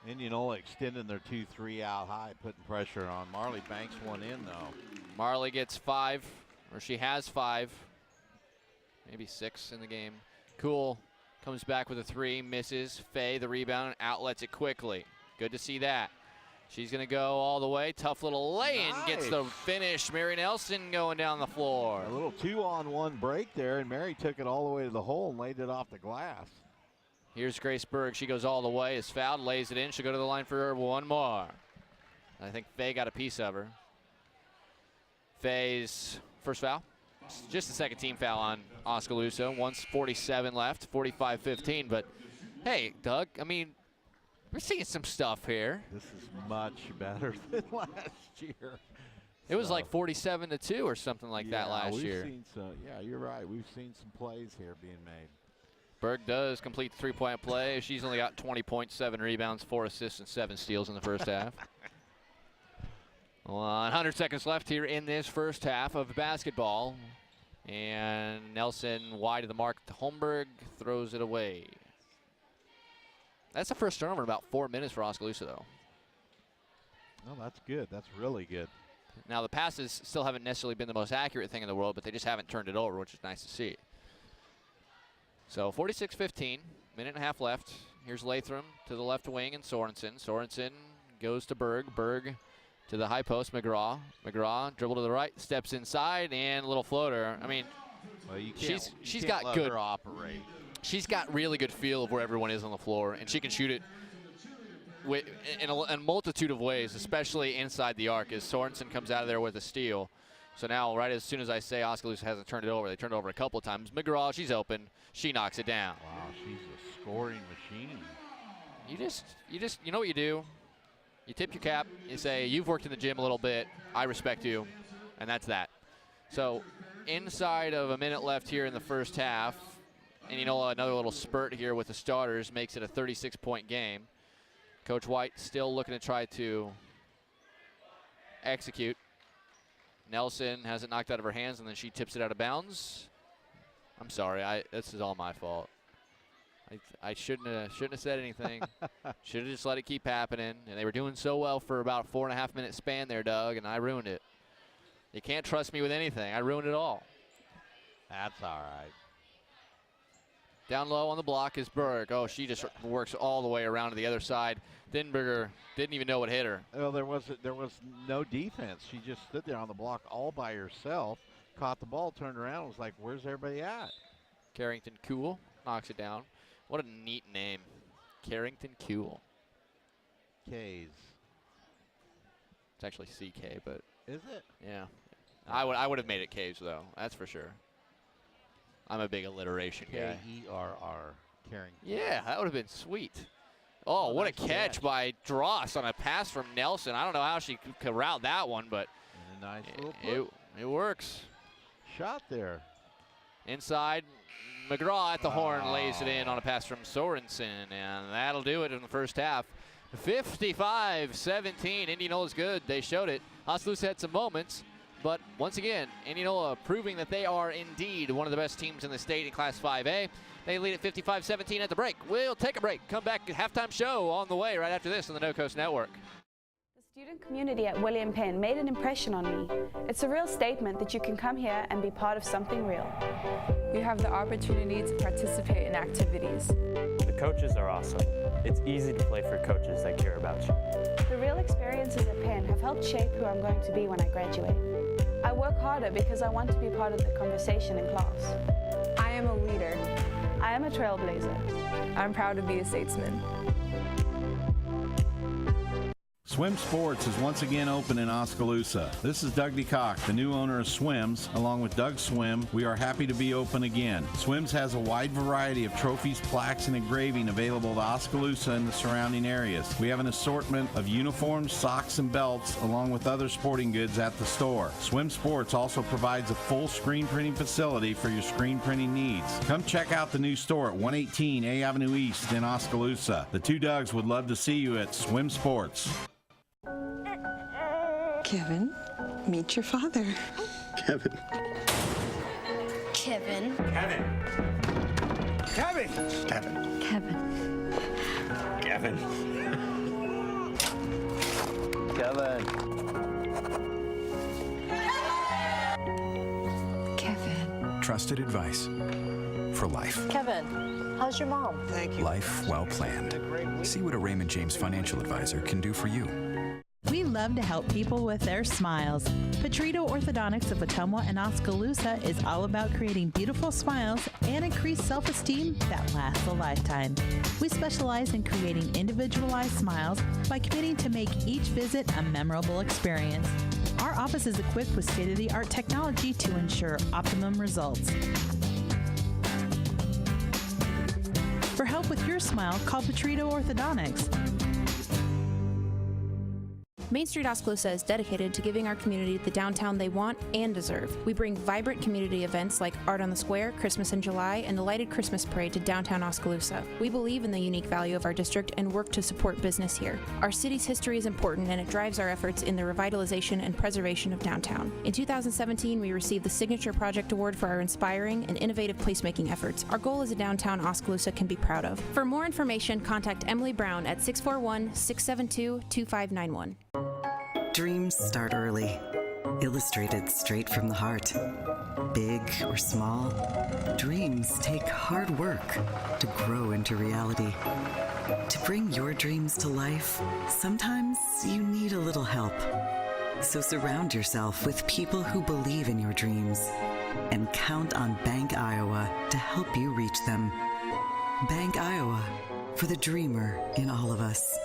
S4: Indianola extending their 2-3 out high, putting pressure on. Marley banks one in, though.
S3: Marley gets 5, or she has 5, maybe 6 in the game. Cool comes back with a 3, misses. Faye, the rebound, and outlets it quickly. Good to see that. She's going to go all the way. Tough little lay-in, gets the finish. Mary Nelson going down the floor.
S4: A little 2-on-1 break there, and Mary took it all the way to the hole and laid it off the glass.
S3: Here's Grace Berg. She goes all the way, is fouled, lays it in. She'll go to the line for one more. I think Faye got a piece of her. Faye's First foul. Just the second team foul on Oskaloosa. 1:47 left, 45-15. But, hey, Doug, I mean, we're seeing some stuff here.
S4: This is much better than last year.
S3: It was like 47-2 or something like that last year.
S4: Yeah, you're right. We've seen some plays here being made.
S3: Berg does complete the three-point play. She's only got 20 points, 7 rebounds, 4 assists, and 7 steals in the first half. 100 seconds left here in this first half of basketball. And Nelson wide of the mark to Holmberg, throws it away. That's the first turnover in about 4 minutes for Oskaloosa, though.
S4: Oh, that's good. That's really good.
S3: Now, the passes still haven't necessarily been the most accurate thing in the world, but they just haven't turned it over, which is nice to see. So 46-15, minute and a half left. Here's Latham to the left wing and Sorensen. Sorensen goes to Berg. Berg to the high post, McGraw. McGraw dribble to the right, steps inside, and a little floater. I mean,
S4: well,
S3: she's got good.
S4: Her operate.
S3: She's got really good feel of where everyone is on the floor, and she can shoot it in a multitude of ways, especially inside the arc, as Sorensen comes out of there with a steal. So now, right as soon as I say Oskaloosa hasn't turned it over, they turned it over a couple of times. McGraw, she's open. She knocks it down.
S4: Wow, she's a scoring machine.
S3: You know what you do? You tip your cap. You say, you've worked in the gym a little bit. I respect you. And that's that. So inside of a minute left here in the first half, and another little spurt here with the starters makes it a 36-point game. Coach White still looking to try to execute. Nelson has it knocked out of her hands, and then she tips it out of bounds. I'm sorry. This is all my fault. I shouldn't have said anything. Should have just let it keep happening. And they were doing so well for about a 4.5 minute span there, Doug, and I ruined it. You can't trust me with anything. I ruined it all.
S4: That's all right.
S3: Down low on the block is Berg. Oh, she just works all the way around to the other side. Dinberger didn't even know what hit her.
S4: Well, there was no defense. She just stood there on the block all by herself, caught the ball, turned around, and was like, where's everybody at?
S3: Carrington Kuhl knocks it down. What a neat name. Carrington Kuhl.
S4: K's.
S3: It's actually CK, but.
S4: Is it?
S3: Yeah. I would have made it K's, though. That's for sure. I'm a big alliteration guy.
S4: K-E-R-R. Carrington.
S3: Yeah, that would have been sweet. Oh, what
S4: nice
S3: a catch by Dross on a pass from Nelson. I don't know how she could route that one, but
S4: and a nice little
S3: it works.
S4: Shot there.
S3: Inside, McGraw at the horn lays it in on a pass from Sorensen, and that'll do it in the first half. 55-17, Indianola's good. They showed it. Oskaloosa had some moments, but once again, Indianola proving that they are indeed one of the best teams in the state in Class 5A. They lead at 55-17 at the break. We'll take a break. Come back at halftime show on the way right after this on the No Coast Network.
S9: The student community at William Penn made an impression on me. It's a real statement that you can come here and be part of something real.
S10: You have the opportunity to participate in activities.
S11: The coaches are awesome. It's easy to play for coaches that care about you.
S9: The real experiences at Penn have helped shape who I'm going to be when I graduate. I work harder because I want to be part of the conversation in class.
S10: I am a leader.
S9: I am a trailblazer.
S10: I'm proud to be a statesman.
S12: Swim Sports is once again open in Oskaloosa. This is Doug DeCock, the new owner of Swims. Along with Doug Swim, we are happy to be open again. Swims has a wide variety of trophies, plaques, and engraving available to Oskaloosa and the surrounding areas. We have an assortment of uniforms, socks, and belts, along with other sporting goods at the store. Swim Sports also provides a full screen printing facility for your screen printing needs. Come check out the new store at 118 A Avenue East in Oskaloosa. The two Dougs would love to see you at Swim Sports.
S13: Kevin, meet your father.
S12: Kevin.
S13: Kevin.
S12: Kevin.
S13: Kevin.
S12: Kevin.
S13: Kevin.
S12: Kevin.
S11: Kevin.
S13: Kevin.
S14: Trusted advice for life.
S15: Kevin, how's your mom?
S14: Thank you. Life well planned. See what a Raymond James financial advisor can do for you.
S16: We love to help people with their smiles. Petrito Orthodontics of Ottumwa and Oskaloosa is all about creating beautiful smiles and increased self-esteem that lasts a lifetime. We specialize in creating individualized smiles by committing to make each visit a memorable experience. Our office is equipped with state-of-the-art technology to ensure optimum results. For help with your smile, call Petrito Orthodontics.
S17: Main Street Oskaloosa is dedicated to giving our community the downtown they want and deserve. We bring vibrant community events like Art on the Square, Christmas in July, and the Lighted Christmas Parade to downtown Oskaloosa. We believe in the unique value of our district and work to support business here. Our city's history is important and it drives our efforts in the revitalization and preservation of downtown. In 2017, we received the Signature Project Award for our inspiring and innovative placemaking efforts. Our goal is a downtown Oskaloosa can be proud of. For more information, contact Emily Brown at 641-672-2591.
S18: Dreams start early, illustrated straight from the heart. Big or small, dreams take hard work to grow into reality. To bring your dreams to life, sometimes you need a little help. So surround yourself with people who believe in your dreams and count on Bank Iowa to help you reach them. Bank Iowa, for the dreamer in all of us.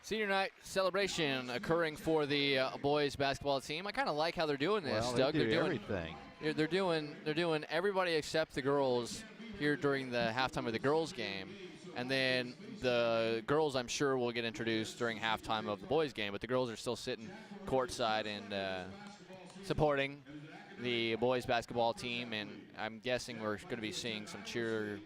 S3: Senior night celebration occurring for the boys basketball team. I kind of like how they're doing this,
S4: well,
S3: Doug.
S4: They're doing
S3: everything.
S4: everything.
S3: They're doing everybody except the girls here during the halftime of the girls game, and then the girls I'm sure will get introduced during halftime of the boys game. But the girls are still sitting courtside and supporting the boys basketball team, and I'm guessing we're going to be seeing some cheer.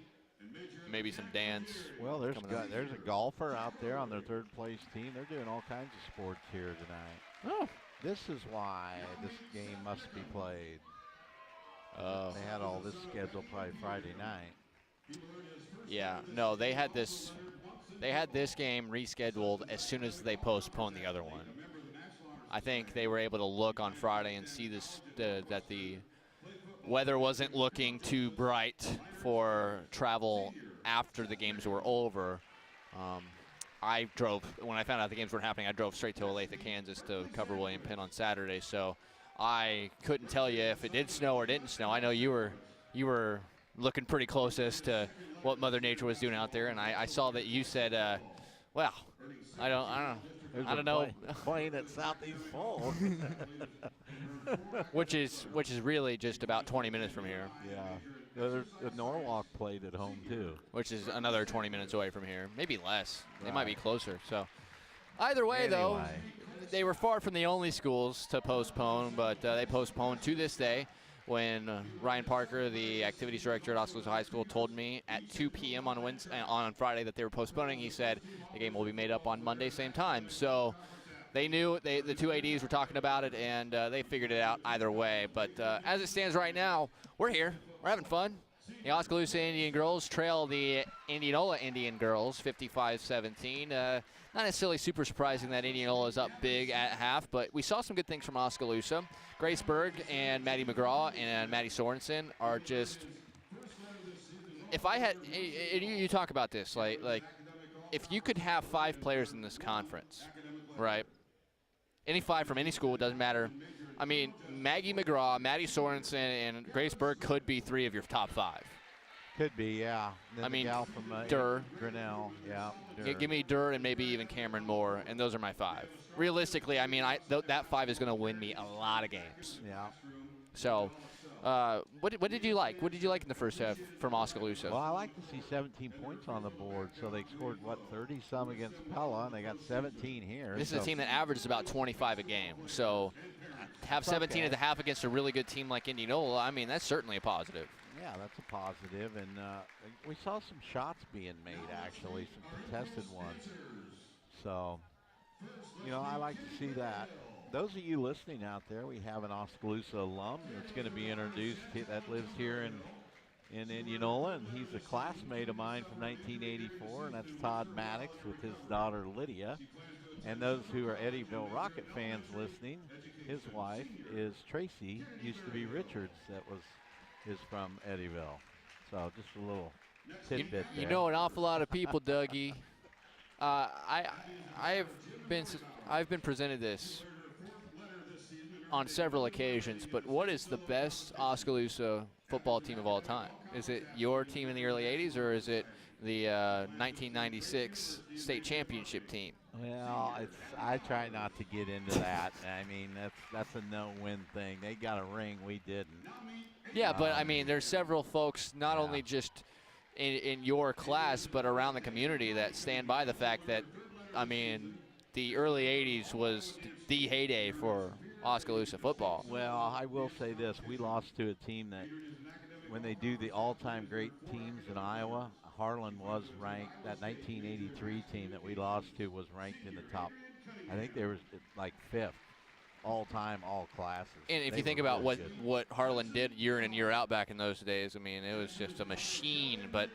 S3: Maybe some dance.
S4: Well, there's a golfer out there on their third place team. They're doing all kinds of sports here tonight.
S3: Oh.
S4: This is why this game must be played. They had all this scheduled probably Friday night.
S3: Yeah, no, they had this game rescheduled as soon as they postponed the other one. I think they were able to look on Friday and see that the weather wasn't looking too bright for travel after the games were over. When I found out the games weren't happening, I drove straight to Olathe, Kansas to cover William Penn on Saturday. So I couldn't tell you if it did snow or didn't snow. I know you were looking pretty close as to what Mother Nature was doing out there, and I saw that you said, well, I don't know.
S4: Playing at Southeast Falls.
S3: which is really just about 20 minutes from here.
S4: Yeah. The Norwalk played at home too,
S3: which is another 20 minutes away from here, maybe less. They might be closer. So either way, though, they were far from the only schools to postpone, but they postponed to this day. When Ryan Parker, the activities director at Oskaloosa High School, told me at 2 p.m. on Friday that they were postponing, he said the game will be made up on Monday, same time. So they knew, the two ADs were talking about it, and they figured it out either way. But as it stands right now, we're here. We're having fun. The Oskaloosa Indian girls trail the Indianola Indian girls 55-17. Not necessarily super surprising that Indianola is up big at half, but we saw some good things from Oskaloosa. Grace Berg and Maddie McGraw and Maddie Sorensen are just, if I had, you talk about this, like if you could have 5 players in this conference, right? Any 5 from any school, it doesn't matter. I mean, Maggie McGraw, Maddie Sorensen, and Grace Berg could be 3 of your top 5.
S4: Could be, yeah.
S3: I mean,
S4: gal from
S3: Durr.
S4: Grinnell, yeah. Durr.
S3: Give me Durr and maybe even Cameron Moore, and those are my 5. Realistically, I mean, that 5 is going to win me a lot of games.
S4: Yeah.
S3: So, what did you like? What did you like in the first half from Oskaloosa?
S4: Well, I like to see 17 points on the board. So they scored, 30-some against Pella, and they got 17 here.
S3: This is a team that averages about 25 a game. So have 17 at the half against a really good team like Indianola, I mean, that's certainly a positive.
S4: Yeah, that's a positive. And we saw some shots being made, actually, some contested ones. So, I like to see that. Those of you listening out there, we have an Oskaloosa alum that's going to be introduced that lives here in Indianola, and he's a classmate of mine from 1984, and that's Todd Maddox with his daughter Lydia. And those who are Eddyville Rocket fans listening, his wife is Tracy, used to be Richards, is from Eddyville. So just a little tidbit there.
S3: You know an awful lot of people, Dougie. I've been presented this on several occasions, but what is the best Oskaloosa football team of all time? Is it your team in the early 80s, or is it the 1996 state championship team.
S4: Well, I try not to get into that. I mean, that's a no-win thing. They got a ring, we didn't.
S3: Yeah, but I mean, there's several folks, not only just in your class, but around the community that stand by the fact that, I mean, the early 80s was the heyday for Oskaloosa football.
S4: Well, I will say this. We lost to a team that, when they do the all-time great teams in Iowa, Harlan was ranked. That 1983 team that we lost to was ranked in the top. I think they were like 5th all-time, all classes.
S3: And if you think about what Harlan did year in and year out back in those days, I mean, it was just a machine. But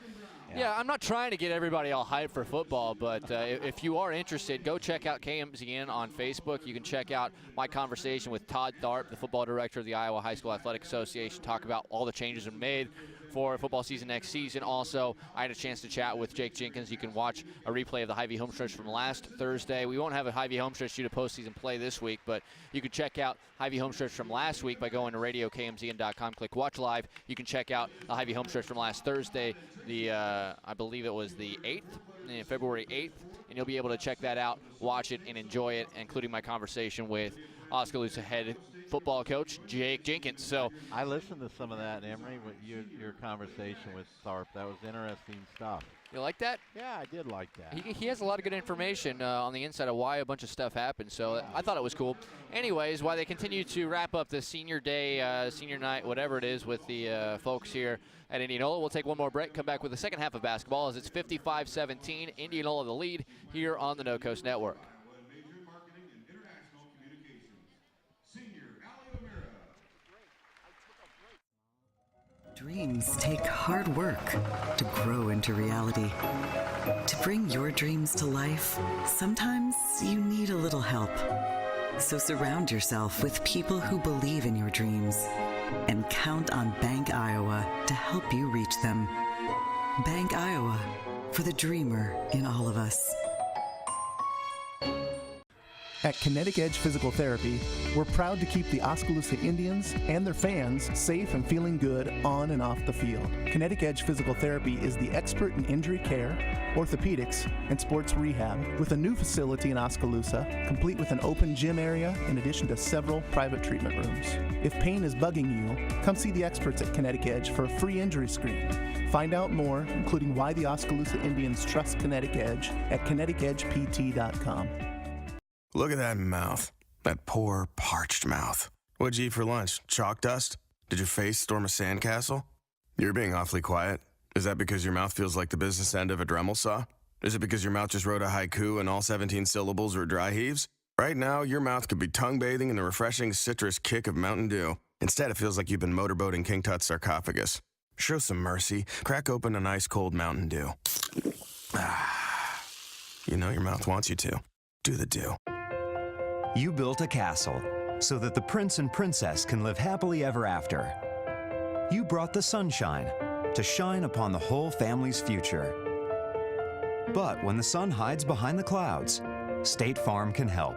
S3: yeah, I'm not trying to get everybody all hyped for football, but if you are interested, go check out KMZN on Facebook. You can check out my conversation with Todd Tharp, the football director of the Iowa High School Athletic Association, talk about all the changes that are made for football season next season. Also, I had a chance to chat with Jake Jenkins. You can watch a replay of the Hy-Vee homestretch from last Thursday. We won't have a Hy-Vee homestretch due to postseason play this week, but you can check out Hy-Vee homestretch from last week by going to radiokmzn.com, click watch live. You can check out the Hy-Vee homestretch from last Thursday, I believe it was the 8th, February 8th, and you'll be able to check that out, watch it, and enjoy it, including my conversation with Oskaloosa head football coach Jake Jenkins. So
S4: I listened to some of that, Emery, with your conversation with Tharp. That was interesting stuff.
S3: You like that?
S4: Yeah, I did like that.
S3: He has a lot of good information on the inside of why a bunch of stuff happened, so I thought it was cool. Anyways, while they continue to wrap up the senior day, senior night, whatever it is, with the folks here at Indianola, we'll take one more break, come back with the second half of basketball as it's 55-17, Indianola the lead here on the No Coast Network.
S18: Dreams take hard work to grow into reality. To bring your dreams to life, sometimes you need a little help. So surround yourself with people who believe in your dreams and count on Bank Iowa to help you reach them. Bank Iowa, for the dreamer in all of us.
S19: At Kinetic Edge Physical Therapy, we're proud to keep the Oskaloosa Indians and their fans safe and feeling good on and off the field. Kinetic Edge Physical Therapy is the expert in injury care, orthopedics, and sports rehab, with a new facility in Oskaloosa, complete with an open gym area in addition to several private treatment rooms. If pain is bugging you, come see the experts at Kinetic Edge for a free injury screen. Find out more, including why the Oskaloosa Indians trust Kinetic Edge, at kineticedgept.com.
S20: Look at that mouth. That poor, parched mouth. What'd you eat for lunch? Chalk dust? Did your face storm a sandcastle? You're being awfully quiet. Is that because your mouth feels like the business end of a Dremel saw? Is it because your mouth just wrote a haiku and all 17 syllables were dry heaves? Right now, your mouth could be tongue-bathing in the refreshing citrus kick of Mountain Dew. Instead, it feels like you've been motorboating King Tut's sarcophagus. Show some mercy. Crack open an ice-cold Mountain Dew. Ah. You know your mouth wants you to. Do the Dew.
S21: You built a castle so that the prince and princess can live happily ever after. You brought the sunshine to shine upon the whole family's future. But when the sun hides behind the clouds, State Farm can help.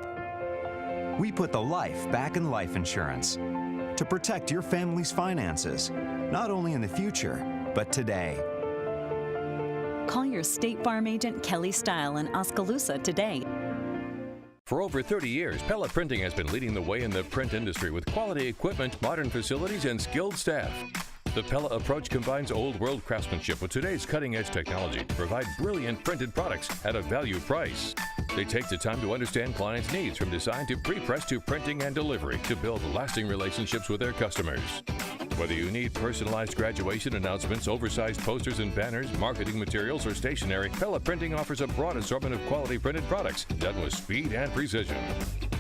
S21: We put the life back in life insurance to protect your family's finances, not only in the future, but today.
S22: Call your State Farm agent Kelly Style in Oskaloosa today.
S23: For over 30 years, Pella Printing has been leading the way in the print industry with quality equipment, modern facilities, and skilled staff. The Pella approach combines old-world craftsmanship with today's cutting-edge technology to provide brilliant printed products at a value price. They take the time to understand clients' needs from design to pre-press to printing and delivery to build lasting relationships with their customers. Whether you need personalized graduation announcements, oversized posters and banners, marketing materials, or stationery, Pella Printing offers a broad assortment of quality printed products done with speed and precision.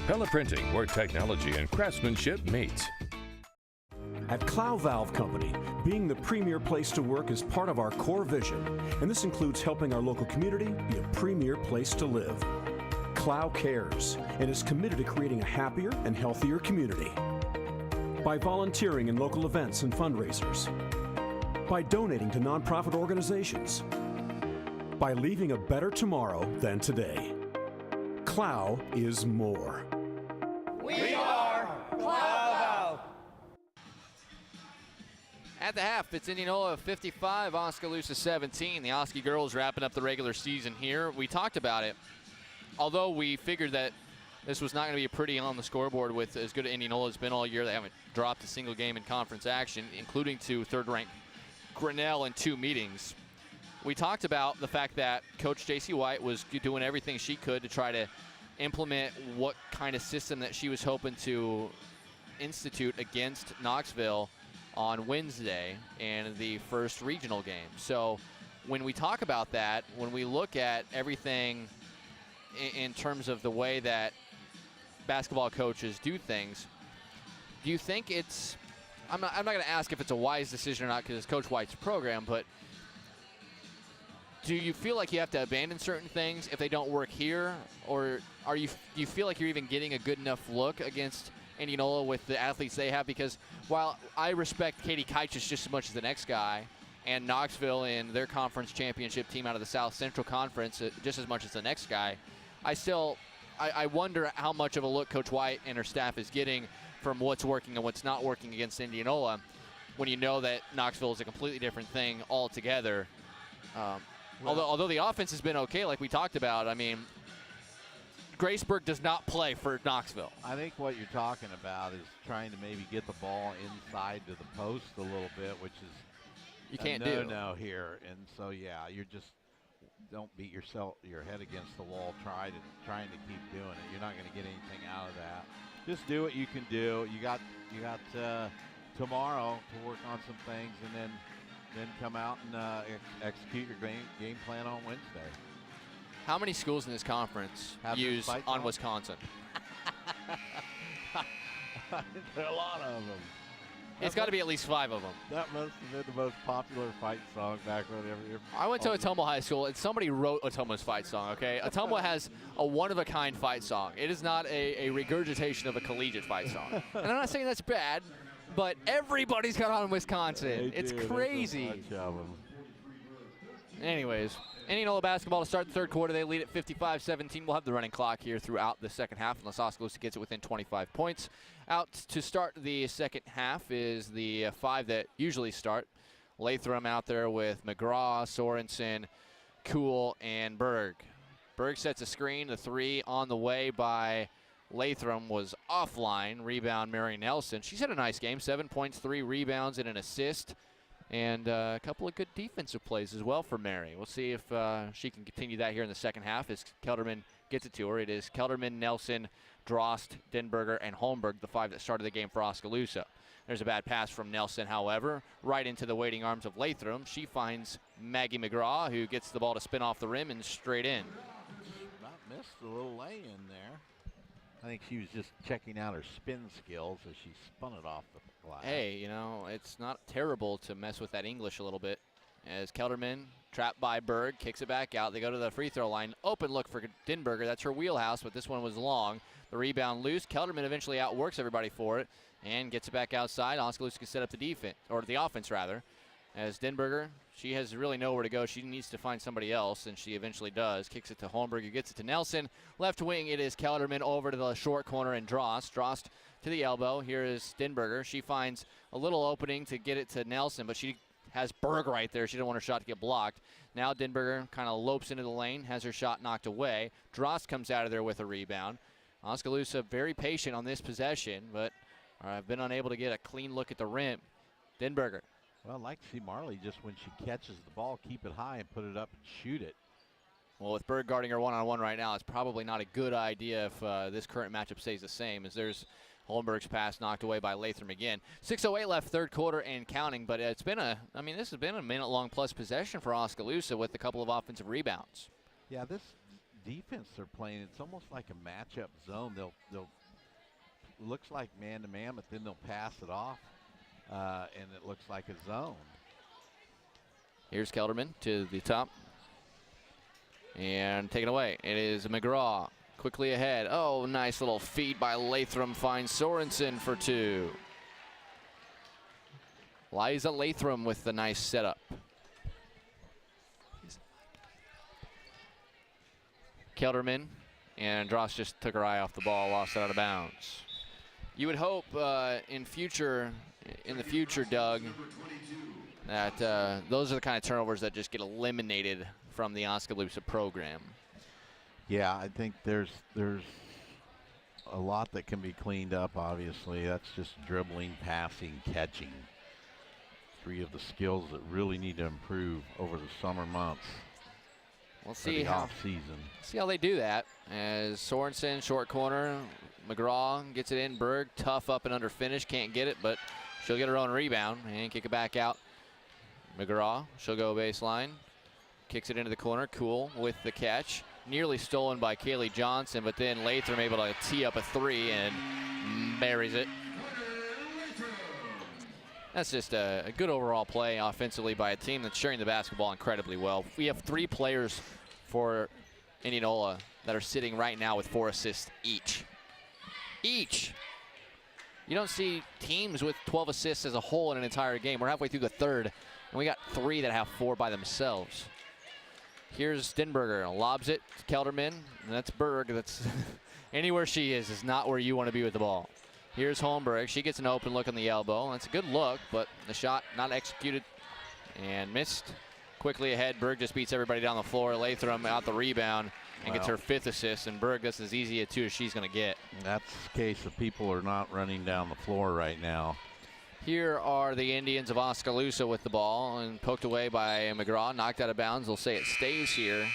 S23: Pella Printing, where technology and craftsmanship meet.
S24: At Clow Valve Company, being the premier place to work is part of our core vision, and this includes helping our local community be a premier place to live. Clow cares and is committed to creating a happier and healthier community. By volunteering in local events and fundraisers, by donating to nonprofit organizations, by leaving a better tomorrow than today. Clow is more.
S25: We are Clow Valve.
S3: At the half, it's Indianola 55, Oskaloosa 17. The Oski girls wrapping up the regular season here. We talked about it. Although we figured that this was not going to be pretty on the scoreboard with as good as Indianola has been all year. They haven't dropped a single game in conference action, including to third-ranked Grinnell in 2 meetings. We talked about the fact that Coach J.C. White was doing everything she could to try to implement what kind of system that she was hoping to institute against Knoxville on Wednesday in the first regional game. So when we talk about that, when we look at everything in terms of the way that basketball coaches do things, do you think it's, I'm not going to ask if it's a wise decision or not because it's Coach White's program, but do you feel like you have to abandon certain things if they don't work here, or do you feel like you're even getting a good enough look against Indianola with the athletes they have? Because while I respect Katie Keichus just as much as the next guy, and Knoxville in their conference championship team out of the South Central Conference just as much as the next guy, I wonder how much of a look Coach White and her staff is getting from what's working and what's not working against Indianola when you know that Knoxville is a completely different thing altogether. Although the offense has been okay, like we talked about, I mean, Graceburg does not play for Knoxville.
S4: I think what you're talking about is trying to maybe get the ball inside to the post a little bit, which is
S3: you can't
S4: no here. And so, yeah, you're just don't beat your head against the wall trying to keep doing it. You're not going to get anything out of that. Just do what you can do. You got tomorrow to work on some things, and then come out and execute your game plan on Wednesday.
S3: How many schools in this conference use on Wisconsin?
S4: There are a lot of them.
S3: It's got to be at least 5 of them.
S4: That must have been the most popular fight song back when
S3: I went to Ottumwa High School, and somebody wrote Ottumwa's fight song, okay? Ottumwa has a one-of-a-kind fight song. It is not a regurgitation of a collegiate fight song. And I'm not saying that's bad, but everybody's got on Wisconsin. It's crazy. Anyways, Indianola basketball to start the third quarter. They lead at 55-17. We'll have the running clock here throughout the second half unless Oskaloosa gets it within 25 points. Out to start the second half is the 5 that usually start. Lathram out there with McGraw, Sorensen, Kuhl, and Berg. Berg sets a screen. The 3 on the way by Lathram was offline. Rebound, Mary Nelson. She's had a nice game. 7 points, 3 rebounds, and an assist. And a couple of good defensive plays as well for Mary. We'll see if she can continue that here in the second half as Kelderman gets it to her. It is Kelderman, Nelson, Drost, Denberger, and Holmberg, the 5 that started the game for Oskaloosa. There's a bad pass from Nelson, however, right into the waiting arms of Lathram. She finds Maggie McGraw, who gets the ball to spin off the rim and straight in.
S4: Not missed a little lay-in there. I think she was just checking out her spin skills as she spun it off the glass.
S3: Hey, you know, it's not terrible to mess with that English a little bit. As Kelderman, trapped by Berg, kicks it back out. They go to the free throw line. Open look for Denberger. That's her wheelhouse, but this one was long. The rebound loose. Kelderman eventually outworks everybody for it and gets it back outside. Oskaloosa can set up the defense, or the offense rather. As Denberger, she has really nowhere to go. She needs to find somebody else, and she eventually does. Kicks it to Holmberg, who gets it to Nelson. Left wing, it is Kelderman over to the short corner and Drost. Drost to the elbow. Here is Denberger. She finds a little opening to get it to Nelson, but she has Berg right there. She didn't want her shot to get blocked. Now Denberger kind of lopes into the lane, has her shot knocked away. Drost comes out of there with a rebound. Oskaloosa very patient on this possession, but have been unable to get a clean look at the rim. Denberger.
S4: Well, I'd like to see Marley just when she catches the ball, keep it high and put it up and shoot it.
S3: Well, with Berg guarding her one-on-one right now, it's probably not a good idea if this current matchup stays the same, as there's Holmberg's pass knocked away by Lathram again. 6:08 left, third quarter and counting, but it's been this has been a minute-long plus possession for Oskaloosa with a couple of offensive rebounds.
S4: Yeah, this defense they're playing, it's almost like a matchup zone. They'll looks like man-to-man, but then they'll pass it off, and it looks like a zone.
S3: Here's Kelderman to the top. And taken away. It is McGraw quickly ahead. Oh, nice little feed by Lathram. Finds Sorensen for 2. Liza Lathram with the nice setup. Kelderman, and Drost just took her eye off the ball, lost it out of bounds. You would hope in future in the future, Doug, that those are the kind of turnovers that just get eliminated from the Oskaloosa program.
S4: Yeah, I think there's a lot that can be cleaned up, obviously. That's just dribbling, passing, catching. 3 of the skills that really need to improve over the summer months.
S3: We'll see how they do that. As Sorensen, short corner, McGraw gets it in. Berg, tough up and under finish, can't get it, but she'll get her own rebound and kick it back out. McGraw, she'll go baseline, kicks it into the corner. Cool with the catch. Nearly stolen by Kaylee Johnson, but then Latham able to tee up a 3 and buries it. That's just a good overall play offensively by a team that's sharing the basketball incredibly well. We have 3 players for Indianola that are sitting right now with 4 assists each. You don't see teams with 12 assists as a whole in an entire game. We're halfway through the third, and we got 3 that have 4 by themselves. Here's Stenberger, lobs it to Kelderman, and that's Berg. That's anywhere she is not where you want to be with the ball. Here's Holmberg. She gets an open look on the elbow. That's a good look, but the shot not executed and missed. Quickly ahead, Berg just beats everybody down the floor. Latham out the rebound and gets her 5th assist, and Berg, that's as easy a 2 as she's going to get.
S4: That's the case of people are not running down the floor right now.
S3: Here are the Indians of Oskaloosa with the ball, and poked away by McGraw, knocked out of bounds. They'll say it stays here.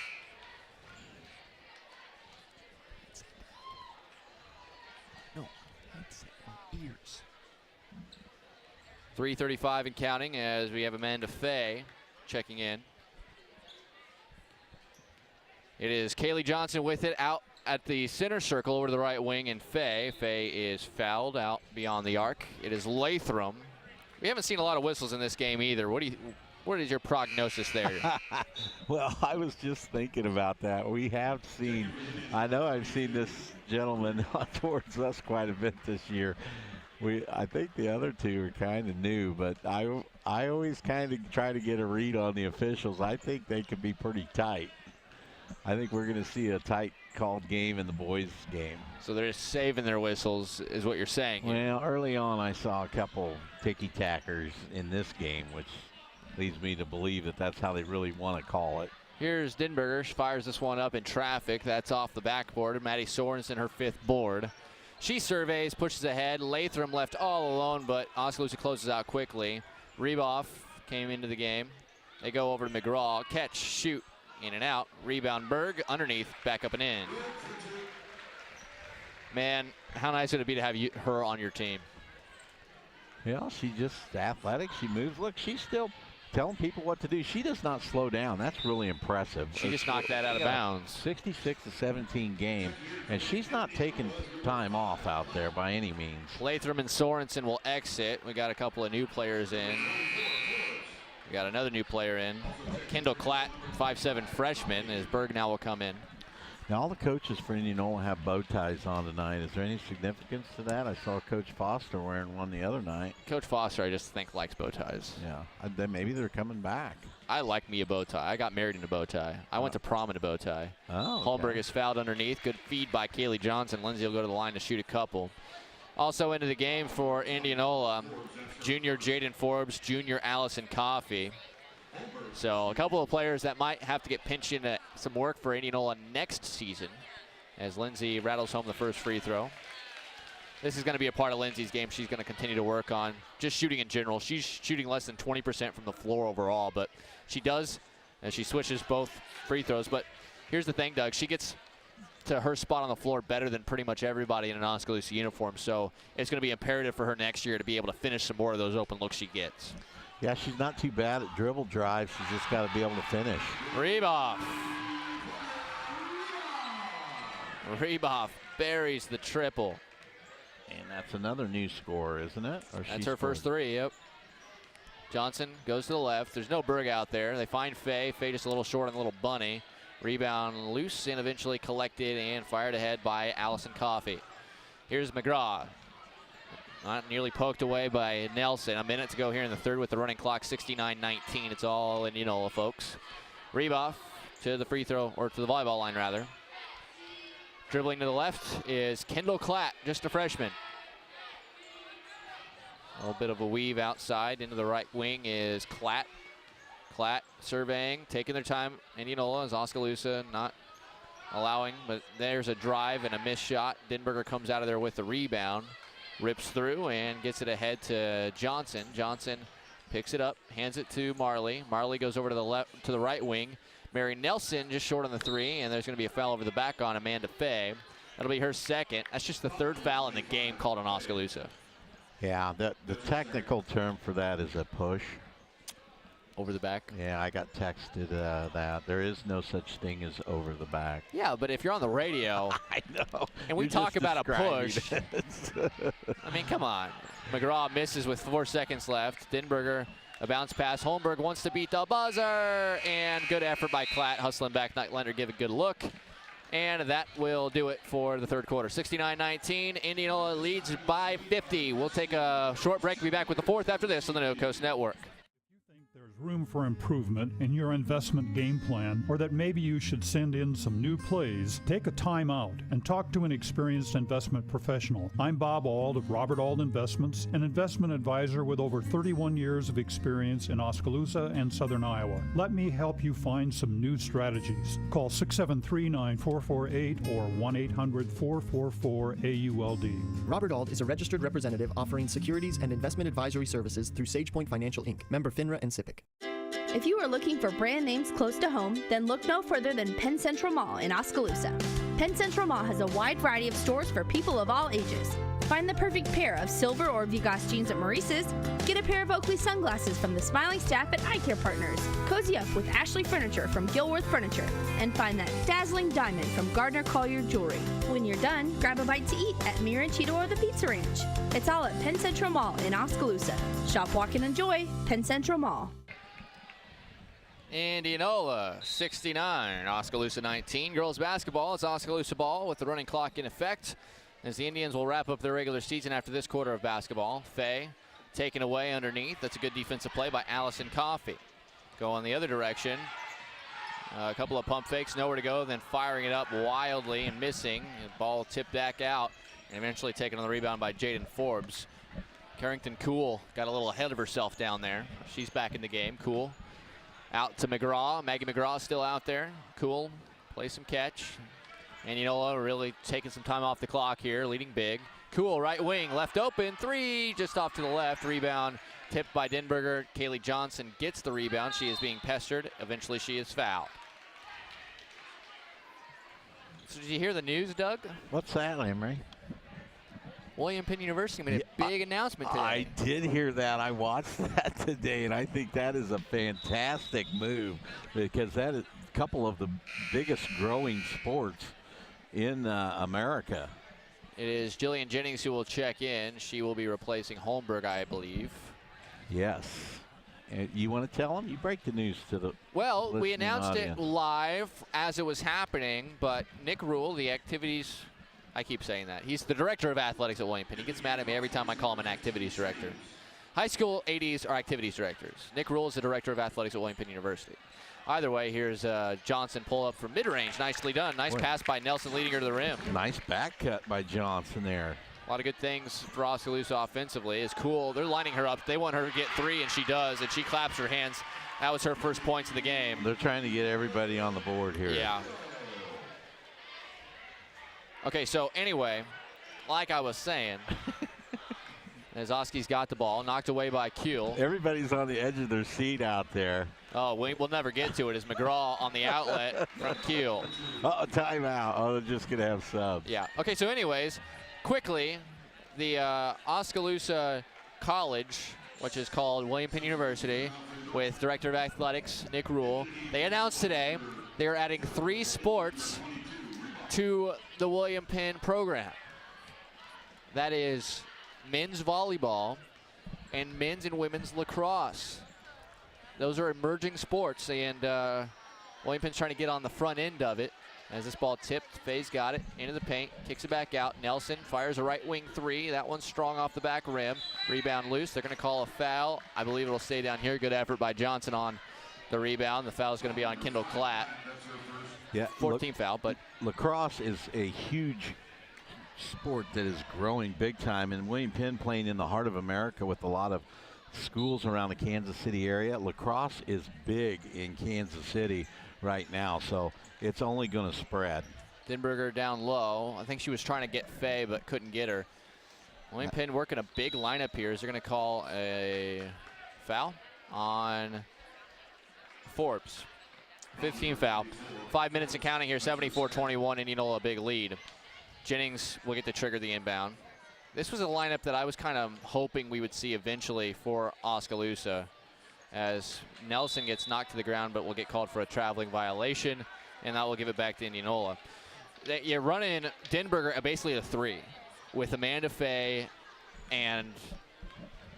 S3: Ears. 3:35 and counting as we have Amanda Fay checking in. It is Kaylee Johnson with it out at the center circle over to the right wing, and Fay is fouled out beyond the arc. It is Latham. We haven't seen a lot of whistles in this game either. What is your prognosis there?
S4: Well, I was just thinking about that. I know I've seen this gentleman towards us quite a bit this year. I think the other 2 are kind of new, but I always kind of try to get a read on the officials. I think they can be pretty tight. I think we're going to see a tight called game in the boys' game.
S3: So they're just saving their whistles, is what you're saying.
S4: Well, early on I saw a couple ticky-tackers in this game, which leads me to believe that that's how they really want to call it.
S3: Here's Denberger. She fires this one up in traffic. That's off the backboard. Maddie Sorensen, her 5th board. She surveys, pushes ahead. Latham left all alone, but Oskaloosa closes out quickly. Reboff came into the game. They go over to McGraw. Catch, shoot, in and out. Rebound Berg, underneath, back up and in. Man, how nice would it be to have her on your team?
S4: Yeah, she's just athletic. She moves. Look, she's still telling people what to do. She does not slow down. That's really impressive.
S3: She just knocked that out of bounds.
S4: 66-17 game, and she's not taking time off out there by any means.
S3: Latham and Sorensen will exit. We got a couple of new players in. We got another new player in. Kendall Klatt, 5'7" freshman, as Berg now will come in.
S4: Now, all the coaches for Indianola have bow ties on tonight. Is there any significance to that? I saw Coach Foster wearing one the other night.
S3: Coach Foster, I just think, likes bow ties.
S4: Yeah, then maybe they're coming back.
S3: I like me a bow tie. I got married in a bow tie. I went to prom in a bow tie.
S4: Oh,
S3: Holmberg is fouled underneath. Good feed by Kaylee Johnson. Lindsay will go to the line to shoot a couple. Also into the game for Indianola, junior Jaden Forbes, junior Allison Coffey. So a couple of players that might have to get pinched into some work for Indianola next season as Lindsay rattles home the first free throw. This is going to be a part of Lindsay's game she's going to continue to work on. Just shooting in general. She's shooting less than 20% from the floor overall, but she does, and she switches both free throws. But here's the thing, Doug. She gets to her spot on the floor better than pretty much everybody in an Oskaloosa uniform, so it's going to be imperative for her next year to be able to finish some more of those open looks she gets.
S4: Yeah, she's not too bad at dribble drive. She's just got to be able to finish.
S3: Reboff buries the triple.
S4: And that's another new score, isn't it?
S3: That's her first 3, yep. Johnson goes to the left. There's no Berg out there. They find Fay. Fay just a little short on the little bunny. Rebound loose and eventually collected and fired ahead by Allison Coffey. Here's McGraw. Nearly poked away by Nelson. A minute to go here in the third with the running clock, 69-19. It's all Indianola, folks. Reboff to the free throw, or to the volleyball line, rather. Dribbling to the left is Kendall Klatt, just a freshman. A little bit of a weave outside. Into the right wing is Klatt. Klatt surveying, taking their time. Indianola is Oskaloosa not allowing, but there's a drive and a missed shot. Denberger comes out of there with the rebound, rips through and gets it ahead to Johnson. Johnson picks it up, hands it to Marley. Marley goes over to the right wing. Mary Nelson just short on the three, and there's going to be a foul over the back on Amanda Fay. That'll be her second. That's just the third foul in the game called on Oskaloosa.
S4: Yeah, the technical term for that is a push.
S3: Over the back?
S4: Yeah, I got texted that. There is no such thing as over the back.
S3: Yeah, but if you're on the radio,
S4: I know,
S3: and we talk about a push, I mean, come on. McGraw misses with 4 seconds left. Denberger, a bounce pass. Holmberg wants to beat the buzzer, and good effort by Klatt, hustling back. Nightlander give a good look, and that will do it for the third quarter. 69-19, Indianola leads by 50. We'll take a short break. We'll be back with the fourth after this on the No Coast Network.
S1: Room for improvement in your investment game plan, or that maybe you should send in some new plays, take a time out and talk to an experienced investment professional. I'm Bob Auld of Robert Auld Investments, an investment advisor with over 31 years of experience in Oskaloosa and Southern Iowa. Let me help you find some new strategies. Call 673-9448 or 1-800-444-AULD.
S2: Robert Auld is a registered representative offering securities and investment advisory services through SagePoint Financial Inc., member FINRA and SIPC.
S5: If you are looking for brand names close to home, then look no further than Penn Central Mall in Oskaloosa. Penn Central Mall has a wide variety of stores for people of all ages. Find the perfect pair of silver or Vigas jeans at Maurice's, get a pair of Oakley sunglasses from the smiling staff at Eye Care Partners, cozy up with Ashley Furniture from Gilworth Furniture, and find that dazzling diamond from Gardner Collier Jewelry. When you're done, grab a bite to eat at Mira Cheeto or the Pizza Ranch. It's all at Penn Central Mall in Oskaloosa. Shop, walk, and enjoy Penn Central Mall.
S3: Indianola 69, Oskaloosa 19. Girls basketball, it's Oskaloosa ball with the running clock in effect as the Indians will wrap up their regular season after this quarter of basketball. Fay taken away underneath. That's a good defensive play by Allison Coffey. Go in the other direction. A couple of pump fakes, nowhere to go, then firing it up wildly and missing. The ball tipped back out and eventually taken on the rebound by Jaden Forbes. Carrington Cool got a little ahead of herself down there. She's back in the game. Cool out to McGraw. Maggie McGraw still out there. Cool, play some catch. Indianola really taking some time off the clock here, leading big. Cool, right wing, left open, three, just off to the left. Rebound tipped by Denberger. Kaylee Johnson gets the rebound. She is being pestered. Eventually she is fouled. So did you hear the news, Doug?
S4: What's that, Emery?
S3: William Penn University made a big announcement today.
S4: I did hear that. I watched that today, and I think that is a fantastic move because that is a couple of the biggest growing sports in America.
S3: It is Jillian Jennings who will check in. She will be replacing Holmberg, I believe.
S4: Yes. And you want to tell them? You break the news to the
S3: Well, we announced
S4: audience.
S3: it live as it was happening, but Nick Rule, the activities, I keep saying that. He's the director of athletics at William Penn. He gets mad at me every time I call him an activities director. High school ADs are activities directors. Nick Rule is the director of athletics at William Penn University. Either way, here's Johnson pull up from mid-range. Nicely done. Nice pass by Nelson leading her to the rim.
S4: Nice back cut by Johnson there.
S3: A lot of good things for Oskaloosa offensively. It's cool. They're lining her up. They want her to get three, and she does, and she claps her hands. That was her first points of the game.
S4: They're trying to get everybody on the board here.
S3: Yeah. Okay, so anyway, like I was saying, as Oski's got the ball, knocked away by Kuehl.
S4: Everybody's on the edge of their seat out there.
S3: Oh, we'll never get to it. As McGraw on the outlet from Kuehl.
S4: Timeout. Oh, they're just going to have subs.
S3: Yeah. Okay, so anyways, quickly, the Oskaloosa College, which is called William Penn University, with Director of Athletics Nick Rule, they announced today they are adding 3 sports to the William Penn program. That is men's volleyball and men's and women's lacrosse. Those are emerging sports, and William Penn's trying to get on the front end of it. As this ball tipped, Faye's got it into the paint, kicks it back out. Nelson fires a right wing three. That one's strong off the back rim. Rebound loose. They're going to call a foul. I believe it'll stay down here. Good effort by Johnson on the rebound. The foul is going to be on Kendall Klatt.
S4: Yeah,
S3: 14th foul, but
S4: lacrosse is a huge sport that is growing big time, and William Penn playing in the heart of America with a lot of schools around the Kansas City area. Lacrosse is big in Kansas City right now, so it's only going to spread.
S3: Denberger down low. I think she was trying to get Faye, but couldn't get her. William Penn working a big lineup here. Is they're going to call a foul on Forbes. 15 foul. 5 minutes and counting here. 74-21. Indianola a big lead. Jennings will get to trigger the inbound. This was a lineup that I was kind of hoping we would see eventually for Oskaloosa, as Nelson gets knocked to the ground but will get called for a traveling violation, and that will give it back to Indianola. You're running Denberger basically a 3 with Amanda Faye and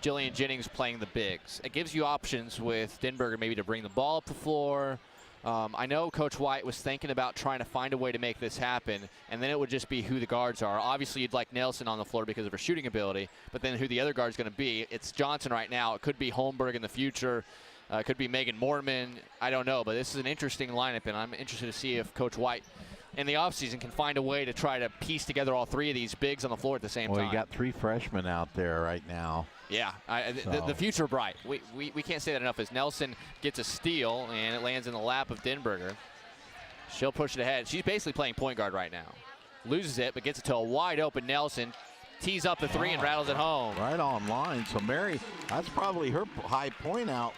S3: Jillian Jennings playing the bigs. It gives you options with Denberger maybe to bring the ball up the floor. I know Coach White was thinking about trying to find a way to make this happen, and then it would just be who the guards are. Obviously, you'd like Nelson on the floor because of her shooting ability, but then who the other guard's going to be. It's Johnson right now. It could be Holmberg in the future. It could be Megan Mormon. I don't know, but this is an interesting lineup, and I'm interested to see if Coach White in the offseason can find a way to try to piece together all 3 of these bigs on the floor at the same time.
S4: Well, you got 3 freshmen out there right now.
S3: Yeah, the future bright. We can't say that enough, as Nelson gets a steal, and it lands in the lap of Denberger. She'll push it ahead. She's basically playing point guard right now. Loses it, but gets it to a wide open Nelson. Tees up the 3 and rattles it home.
S4: Right on line. So Mary, that's probably her high point out.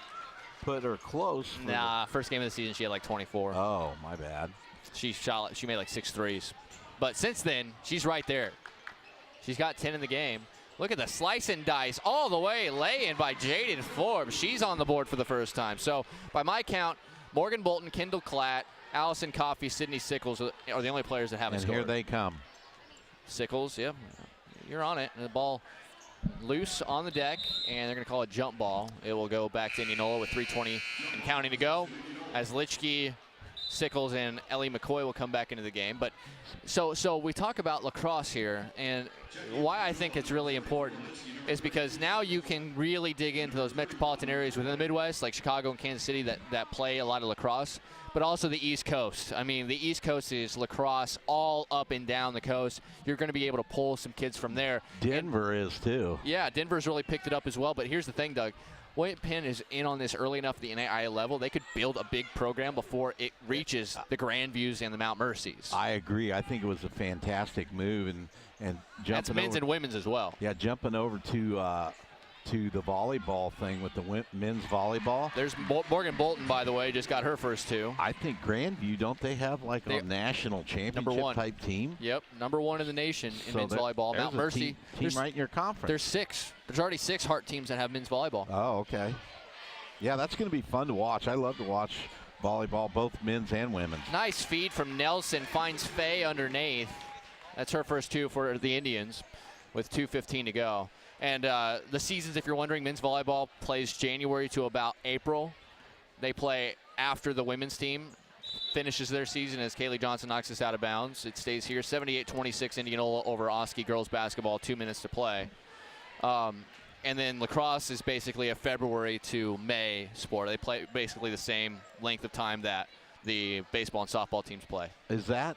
S4: Put her close.
S3: Nah, first game of the season she had like 24.
S4: Oh, my bad.
S3: She made like 6 threes. But since then, she's right there. She's got 10 in the game. Look at the slice and dice all the way, lay-in by Jaden Forbes. She's on the board for the first time. So by my count, Morgan Bolton, Kendall Klatt, Allison Coffey, Sydney Sickles are the only players that haven't scored.
S4: And here they come.
S3: Sickles, yep, you're on it. And the ball loose on the deck, and they're going to call a jump ball. It will go back to Indianola with 3:20 and counting to go, as Litchke, Sickles, and Ellie McCoy will come back into the game. But so we talk about lacrosse here, and why I think it's really important is because now you can really dig into those metropolitan areas within the Midwest, like Chicago and Kansas City, that play a lot of lacrosse, but also the East Coast. I mean, the East Coast is lacrosse all up and down the coast. You're going to be able to pull some kids from there.
S4: Denver is too.
S3: Yeah, Denver's really picked it up as well. But here's the thing, Doug. William Penn is in on this early enough at the NAIA level. They could build a big program before it reaches the Grandviews and the Mount Mercies.
S4: I agree. I think it was a fantastic move, and jumping
S3: that's men's and women's as well.
S4: Yeah, jumping over to the volleyball thing with the men's volleyball.
S3: There's Morgan Bolton, by the way, just got her first 2.
S4: I think Grandview, don't they have like a national championship type team?
S3: Yep, #1 in the nation in men's volleyball. Mount Mercy.
S4: Team right in your conference.
S3: There's 6. There's already 6 Hart teams that have men's volleyball.
S4: Oh, okay. Yeah, that's going to be fun to watch. I love to watch volleyball, both men's and women's.
S3: Nice feed from Nelson. Finds Faye underneath. That's her first 2 for the Indians with 2:15 to go. And the seasons, if you're wondering, men's volleyball plays January to about April. They play after the women's team finishes their season as Kaylee Johnson knocks us out of bounds. It stays here, 78-26 Indianola over Oski girls basketball, 2 minutes to play. And then lacrosse is basically a February to May sport. They play basically the same length of time that the baseball and softball teams play.
S4: Is that,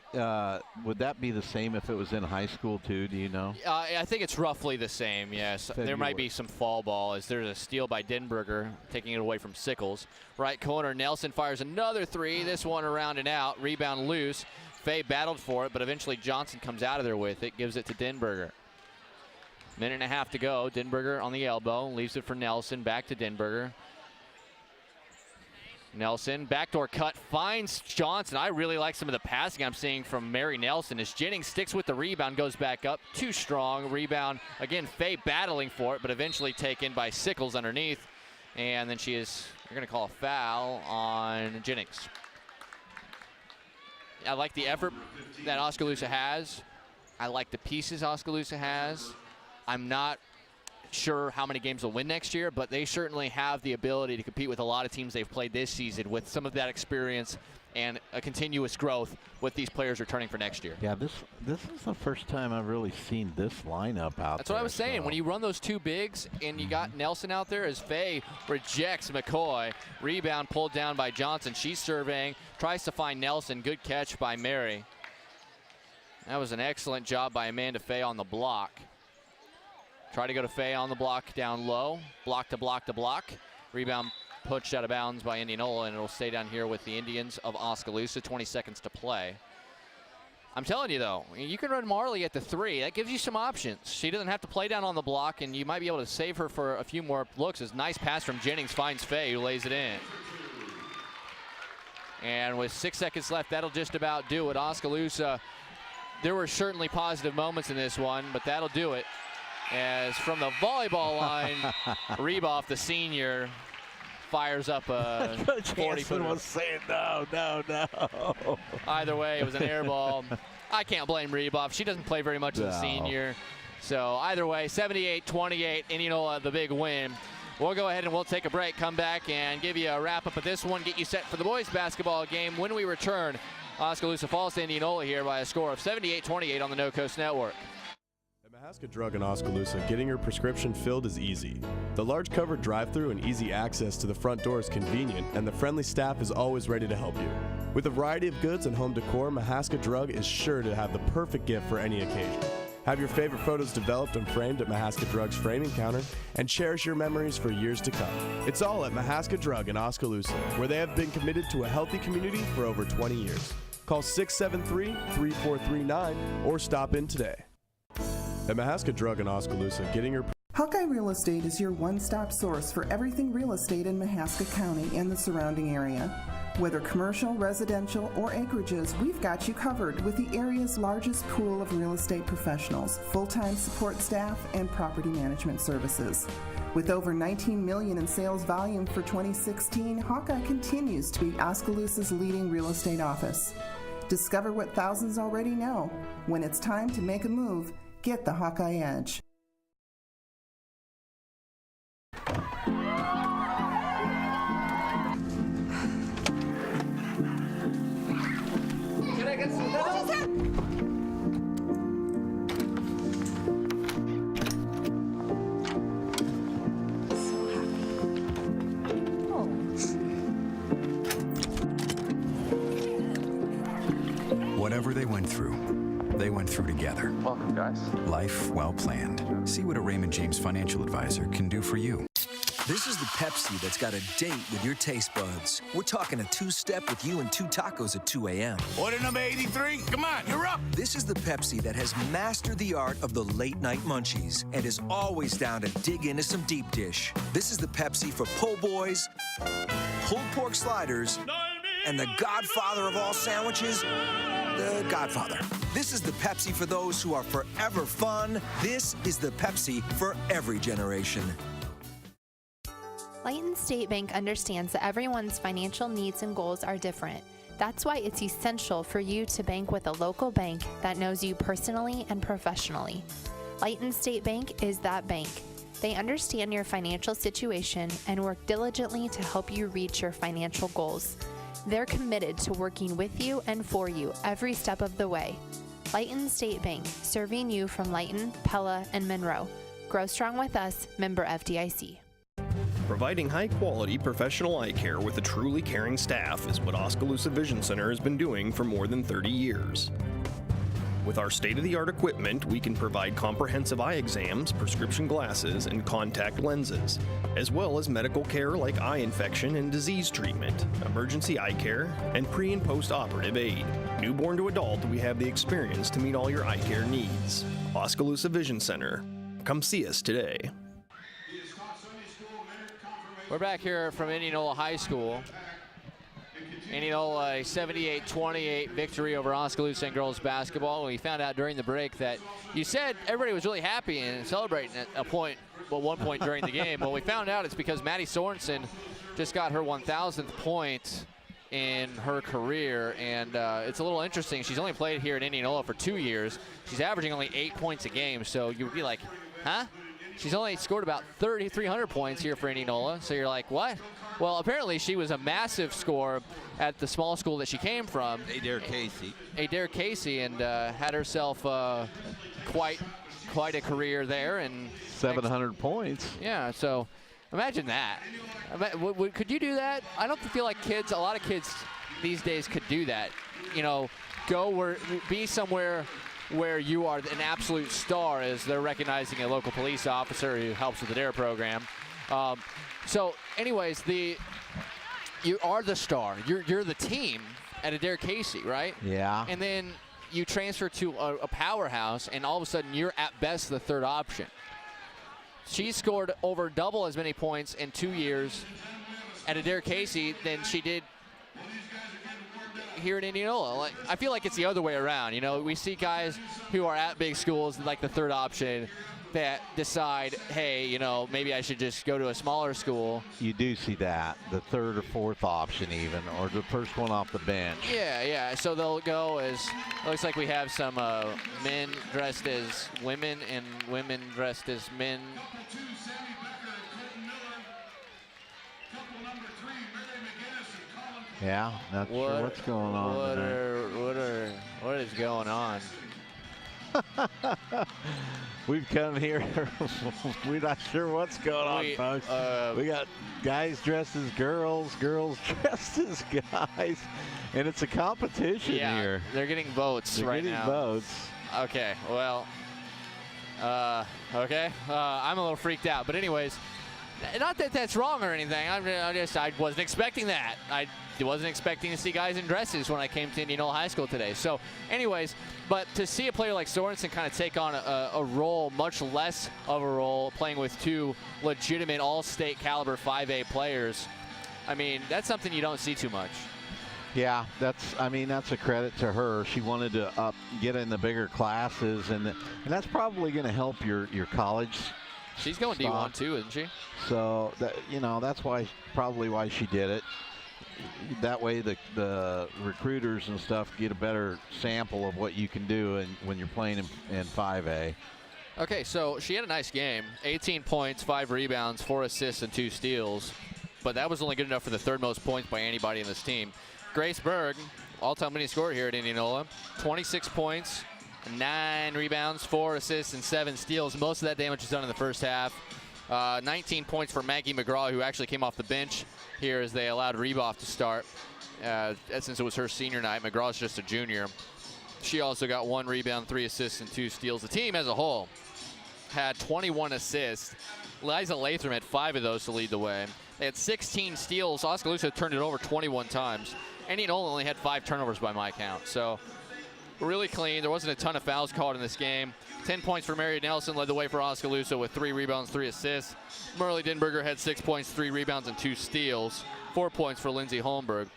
S4: would that be the same if it was in high school too, do you know?
S3: I think it's roughly the same, yes.
S4: February.
S3: There might be some fall ball as there's a steal by Denberger, taking it away from Sickles. Right corner, Nelson fires another 3, this one around and out, rebound loose. Faye battled for it, but eventually Johnson comes out of there with it, gives it to Denberger. Minute and a half to go, Denberger on the elbow, leaves it for Nelson, back to Denberger. Nelson, backdoor cut, finds Johnson. I really like some of the passing I'm seeing from Mary Nelson as Jennings sticks with the rebound, goes back up. Too strong. Rebound, again, Faye battling for it, but eventually taken by Sickles underneath. And then they're going to call a foul on Jennings. I like the effort that Oskaloosa has. I like the pieces Oskaloosa has. I'm not sure how many games they'll win next year, but they certainly have the ability to compete with a lot of teams they've played this season with some of that experience and a continuous growth with these players returning for next year.
S4: Yeah, this is the first time I've really seen this lineup out.
S3: That's what I was saying. When you run those 2 bigs and you got Nelson out there as Faye rejects McCoy. Rebound pulled down by Johnson. She's surveying, tries to find Nelson. Good catch by Mary. That was an excellent job by Amanda Fay on the block. Try to go to Fay on the block down low. Block to block to block. Rebound pushed out of bounds by Indianola, and it'll stay down here with the Indians of Oskaloosa. 20 seconds to play. I'm telling you, though, you can run Marley at the 3. That gives you some options. She doesn't have to play down on the block, and you might be able to save her for a few more looks. This nice pass from Jennings finds Fay, who lays it in. And with 6 seconds left, that'll just about do it. Oskaloosa, there were certainly positive moments in this one, but that'll do it. As from the volleyball line, Reboff, the senior, fires up a 40-footer.
S4: was saying no.
S3: Either way, it was an air ball. I can't blame Reboff. She doesn't play very much as a senior. So either way, 78-28, Indianola the big win. We'll go ahead and we'll take a break, come back and give you a wrap-up of this one, get you set for the boys basketball game. When we return, Oskaloosa falls to Indianola here by a score of 78-28 on the No Coast Network.
S6: At Mahaska Drug in Oskaloosa, getting your prescription filled is easy. The large covered drive-thru and easy access to the front door is convenient, and the friendly staff is always ready to help you. With a variety of goods and home decor, Mahaska Drug is sure to have the perfect gift for any occasion. Have your favorite photos developed and framed at Mahaska Drug's framing counter, and cherish your memories for years to come. It's all at Mahaska Drug in Oskaloosa, where they have been committed to a healthy community for over 20 years. Call 673-3439 or stop in today. At Mahaska Drug in Oskaloosa, getting your
S7: Hawkeye Real Estate is your one-stop source for everything real estate in Mahaska County and the surrounding area. Whether commercial, residential, or acreages, we've got you covered with the area's largest pool of real estate professionals, full-time support staff, and property management services. With over $19 million in sales volume for 2016, Hawkeye continues to be Oskaloosa's leading real estate office. Discover what thousands already know. When it's time to make a move, get the Hawkeye Edge.
S13: Can I get some help?
S14: Whatever they went through together.
S11: Welcome, guys.
S14: Life well planned. See what a Raymond James financial advisor can do for you.
S8: This is the Pepsi that's got a date with your taste buds. We're talking a two-step with you and 2 tacos at 2 a.m.
S9: Order number 83. Come on, you're up.
S8: This is the Pepsi that has mastered the art of the late-night munchies and is always down to dig into some deep dish. This is the Pepsi for po' boys, pulled pork sliders, and the godfather of all sandwiches, the Godfather. This is the Pepsi for those who are forever fun. This is the Pepsi for every generation.
S5: Lighton State Bank understands that everyone's financial needs and goals are different. That's why it's essential for you to bank with a local bank that knows you personally and professionally. Lighton State Bank is that bank. They understand your financial situation and work diligently to help you reach your financial goals. They're committed to working with you and for you every step of the way. Lighton State Bank, serving you from Lighton, Pella, and Monroe. Grow strong with us, member FDIC.
S25: Providing high-quality professional eye care with a truly caring staff is what Oskaloosa Vision Center has been doing for more than 30 years. With our state-of-the-art equipment, we can provide comprehensive eye exams, prescription glasses, and contact lenses, as well as medical care like eye infection and disease treatment, emergency eye care, and pre- and post-operative aid. Newborn to adult, we have the experience to meet all your eye care needs. Oskaloosa Vision Center. Come see us today.
S3: We're back here from Indianola High School. Indianola, a 78-28 victory over Oskaloosa girls basketball. We found out during the break that you said everybody was really happy and celebrating at one point during the game. Well, we found out it's because Maddie Sorensen just got her 1,000th point in her career, and it's a little interesting. She's only played here in Indianola for 2 years. She's averaging only 8 points a game, so you'd be like, huh? She's only scored about 300 points here for Indianola, so you're like, what? Well, apparently she was a massive scorer at the small school that she came from.
S4: Adair Casey.
S3: Adair Casey, and had herself quite a career there. And
S4: 700 points.
S3: Yeah, so imagine that. Could you do that? I don't feel like a lot of kids these days could do that. You know, be somewhere where you are an absolute star is they're recognizing a local police officer who helps with the DARE program. So anyways, you are the star. You're the team at Adair Casey, right?
S4: Yeah.
S3: And then you transfer to a powerhouse, and all of a sudden you're at best the third option. She scored over double as many points in 2 years at Adair Casey than she did here in Indianola. Like, I feel like it's the other way around. You know, we see guys who are at big schools like the third option that decide, hey, you know, maybe I should just go to a smaller school.
S4: You do see that, the third or fourth option even, or the first one off the bench.
S3: Yeah. So they'll go as, it looks like we have some men dressed as women and women dressed as men.
S4: Yeah, not sure what's going on.
S3: What is going on?
S4: We've come here. We're not sure what's going on, folks. We got guys dressed as girls, girls dressed as guys, and it's a competition here.
S3: They're getting votes right now.
S4: Votes.
S3: Okay, well, okay. I'm a little freaked out, but anyways, not that that's wrong or anything. I wasn't expecting that. I wasn't expecting to see guys in dresses when I came to Indianola High School today. So anyways, but to see a player like Sorensen kind of take on a role, much less of a role, playing with two legitimate all-state caliber 5A players, I mean, that's something you don't see too much.
S4: Yeah, that's a credit to her. She wanted to get in the bigger classes, and that's probably going to help your college.
S3: She's going D1 too, isn't she? So
S4: that's probably why she did it. That way the recruiters and stuff get a better sample of what you can do when you're playing in 5A.
S3: Okay, so she had a nice game. 18 points, 5 rebounds, 4 assists, and 2 steals. But that was only good enough for the third most points by anybody in this team. Grace Berg, all-time leading scorer here at Indianola, 26 points, 9 rebounds, 4 assists, and 7 steals. Most of that damage was done in the first half. 19 points for Maggie McGraw, who actually came off the bench here as they allowed Reboff to start. Since it was her senior night, McGraw's just a junior. She also got 1 rebound, 3 assists, and 2 steals. The team as a whole had 21 assists. Liza Latham had 5 of those to lead the way. They had 16 steals. Oskaloosa turned it over 21 times. Indianola only had 5 turnovers by my count. So really clean. There wasn't a ton of fouls called in this game. 10 points for Mary Nelson led the way for Oskaloosa with 3 rebounds, 3 assists. Merle Denberger had 6 points, 3 rebounds, and 2 steals. 4 points for Lindsay Holmberg.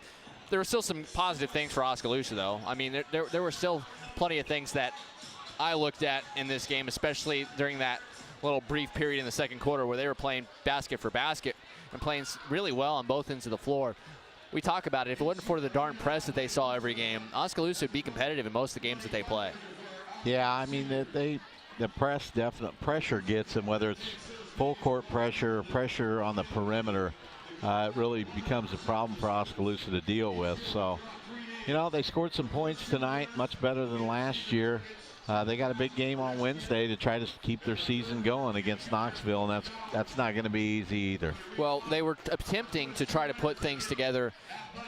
S3: There were still some positive things for Oskaloosa, though. I mean, there were still plenty of things that I looked at in this game, especially during that little brief period in the second quarter where they were playing basket for basket and playing really well on both ends of the floor. We talk about it. If it wasn't for the darn press that they saw every game, Oskaloosa would be competitive in most of the games that they play.
S4: Yeah, I mean, the press, definite pressure gets them, whether it's full court pressure or pressure on the perimeter. It really becomes a problem for Oskaloosa to deal with. So, they scored some points tonight, much better than last year. They got a big game on Wednesday to try to keep their season going against Knoxville, and that's not going to be easy either.
S3: Well, they were attempting to try to put things together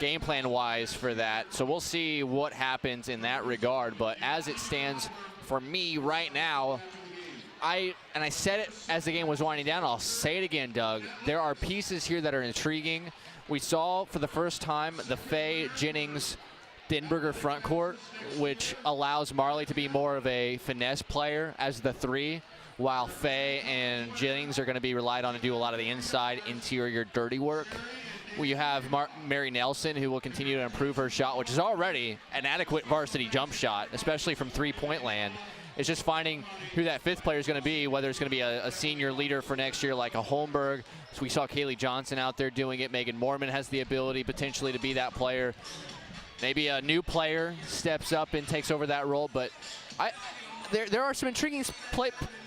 S3: game plan-wise for that, so we'll see what happens in that regard. But as it stands for me right now, I said it as the game was winding down, I'll say it again, Doug. There are pieces here that are intriguing. We saw for the first time the Faye, Jennings, Denberger front court, which allows Marley to be more of a finesse player as the 3, while Faye and Jennings are going to be relied on to do a lot of the inside, interior, dirty work. Well, you have Mary Nelson, who will continue to improve her shot, which is already an adequate varsity jump shot, especially from three-point land. It's just finding who that 5th player is going to be, whether it's going to be a senior leader for next year like a Holmberg. So we saw Kaylee Johnson out there doing it. Megan Mormon has the ability potentially to be that player. Maybe a new player steps up and takes over that role, but there are some intriguing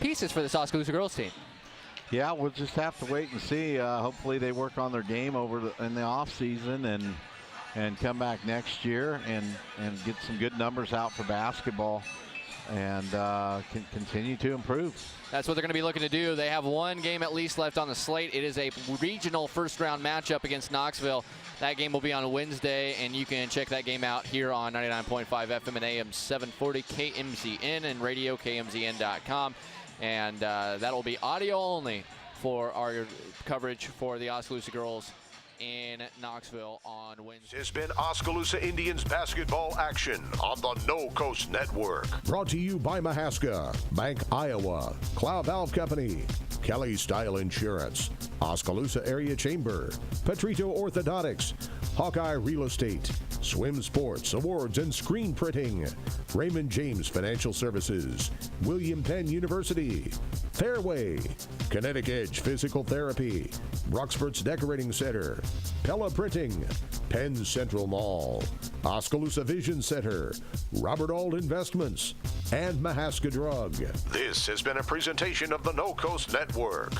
S3: pieces for this Oskaloosa girls team.
S4: Yeah, we'll just have to wait and see. Hopefully they work on their game in the offseason and come back next year and get some good numbers out for basketball. and can continue to improve.
S3: That's what they're going to be looking to do. They have one game at least left on the slate. It is a regional first-round matchup against Knoxville. That game will be on Wednesday, and you can check that game out here on 99.5 FM and AM 740 KMZN and radio KMZN.com. And that'll be audio only for our coverage for the Oskaloosa girls in Knoxville on Wednesday.
S10: It's been Oskaloosa Indians basketball action on the No Coast Network. Brought to you by Mahaska, Bank Iowa, Clow Valve Company, Kelly Style Insurance, Oskaloosa Area Chamber, Petrito Orthodontics, Hawkeye Real Estate, Swim Sports, Awards and Screen Printing, Raymond James Financial Services, William Penn University, Fairway, Kinetic Edge Physical Therapy, Roxfort's Decorating Center, Pella Printing, Penn Central Mall, Oskaloosa Vision Center, Robert Auld Investments, and Mahaska Drug. This has been a presentation of the No Coast Network.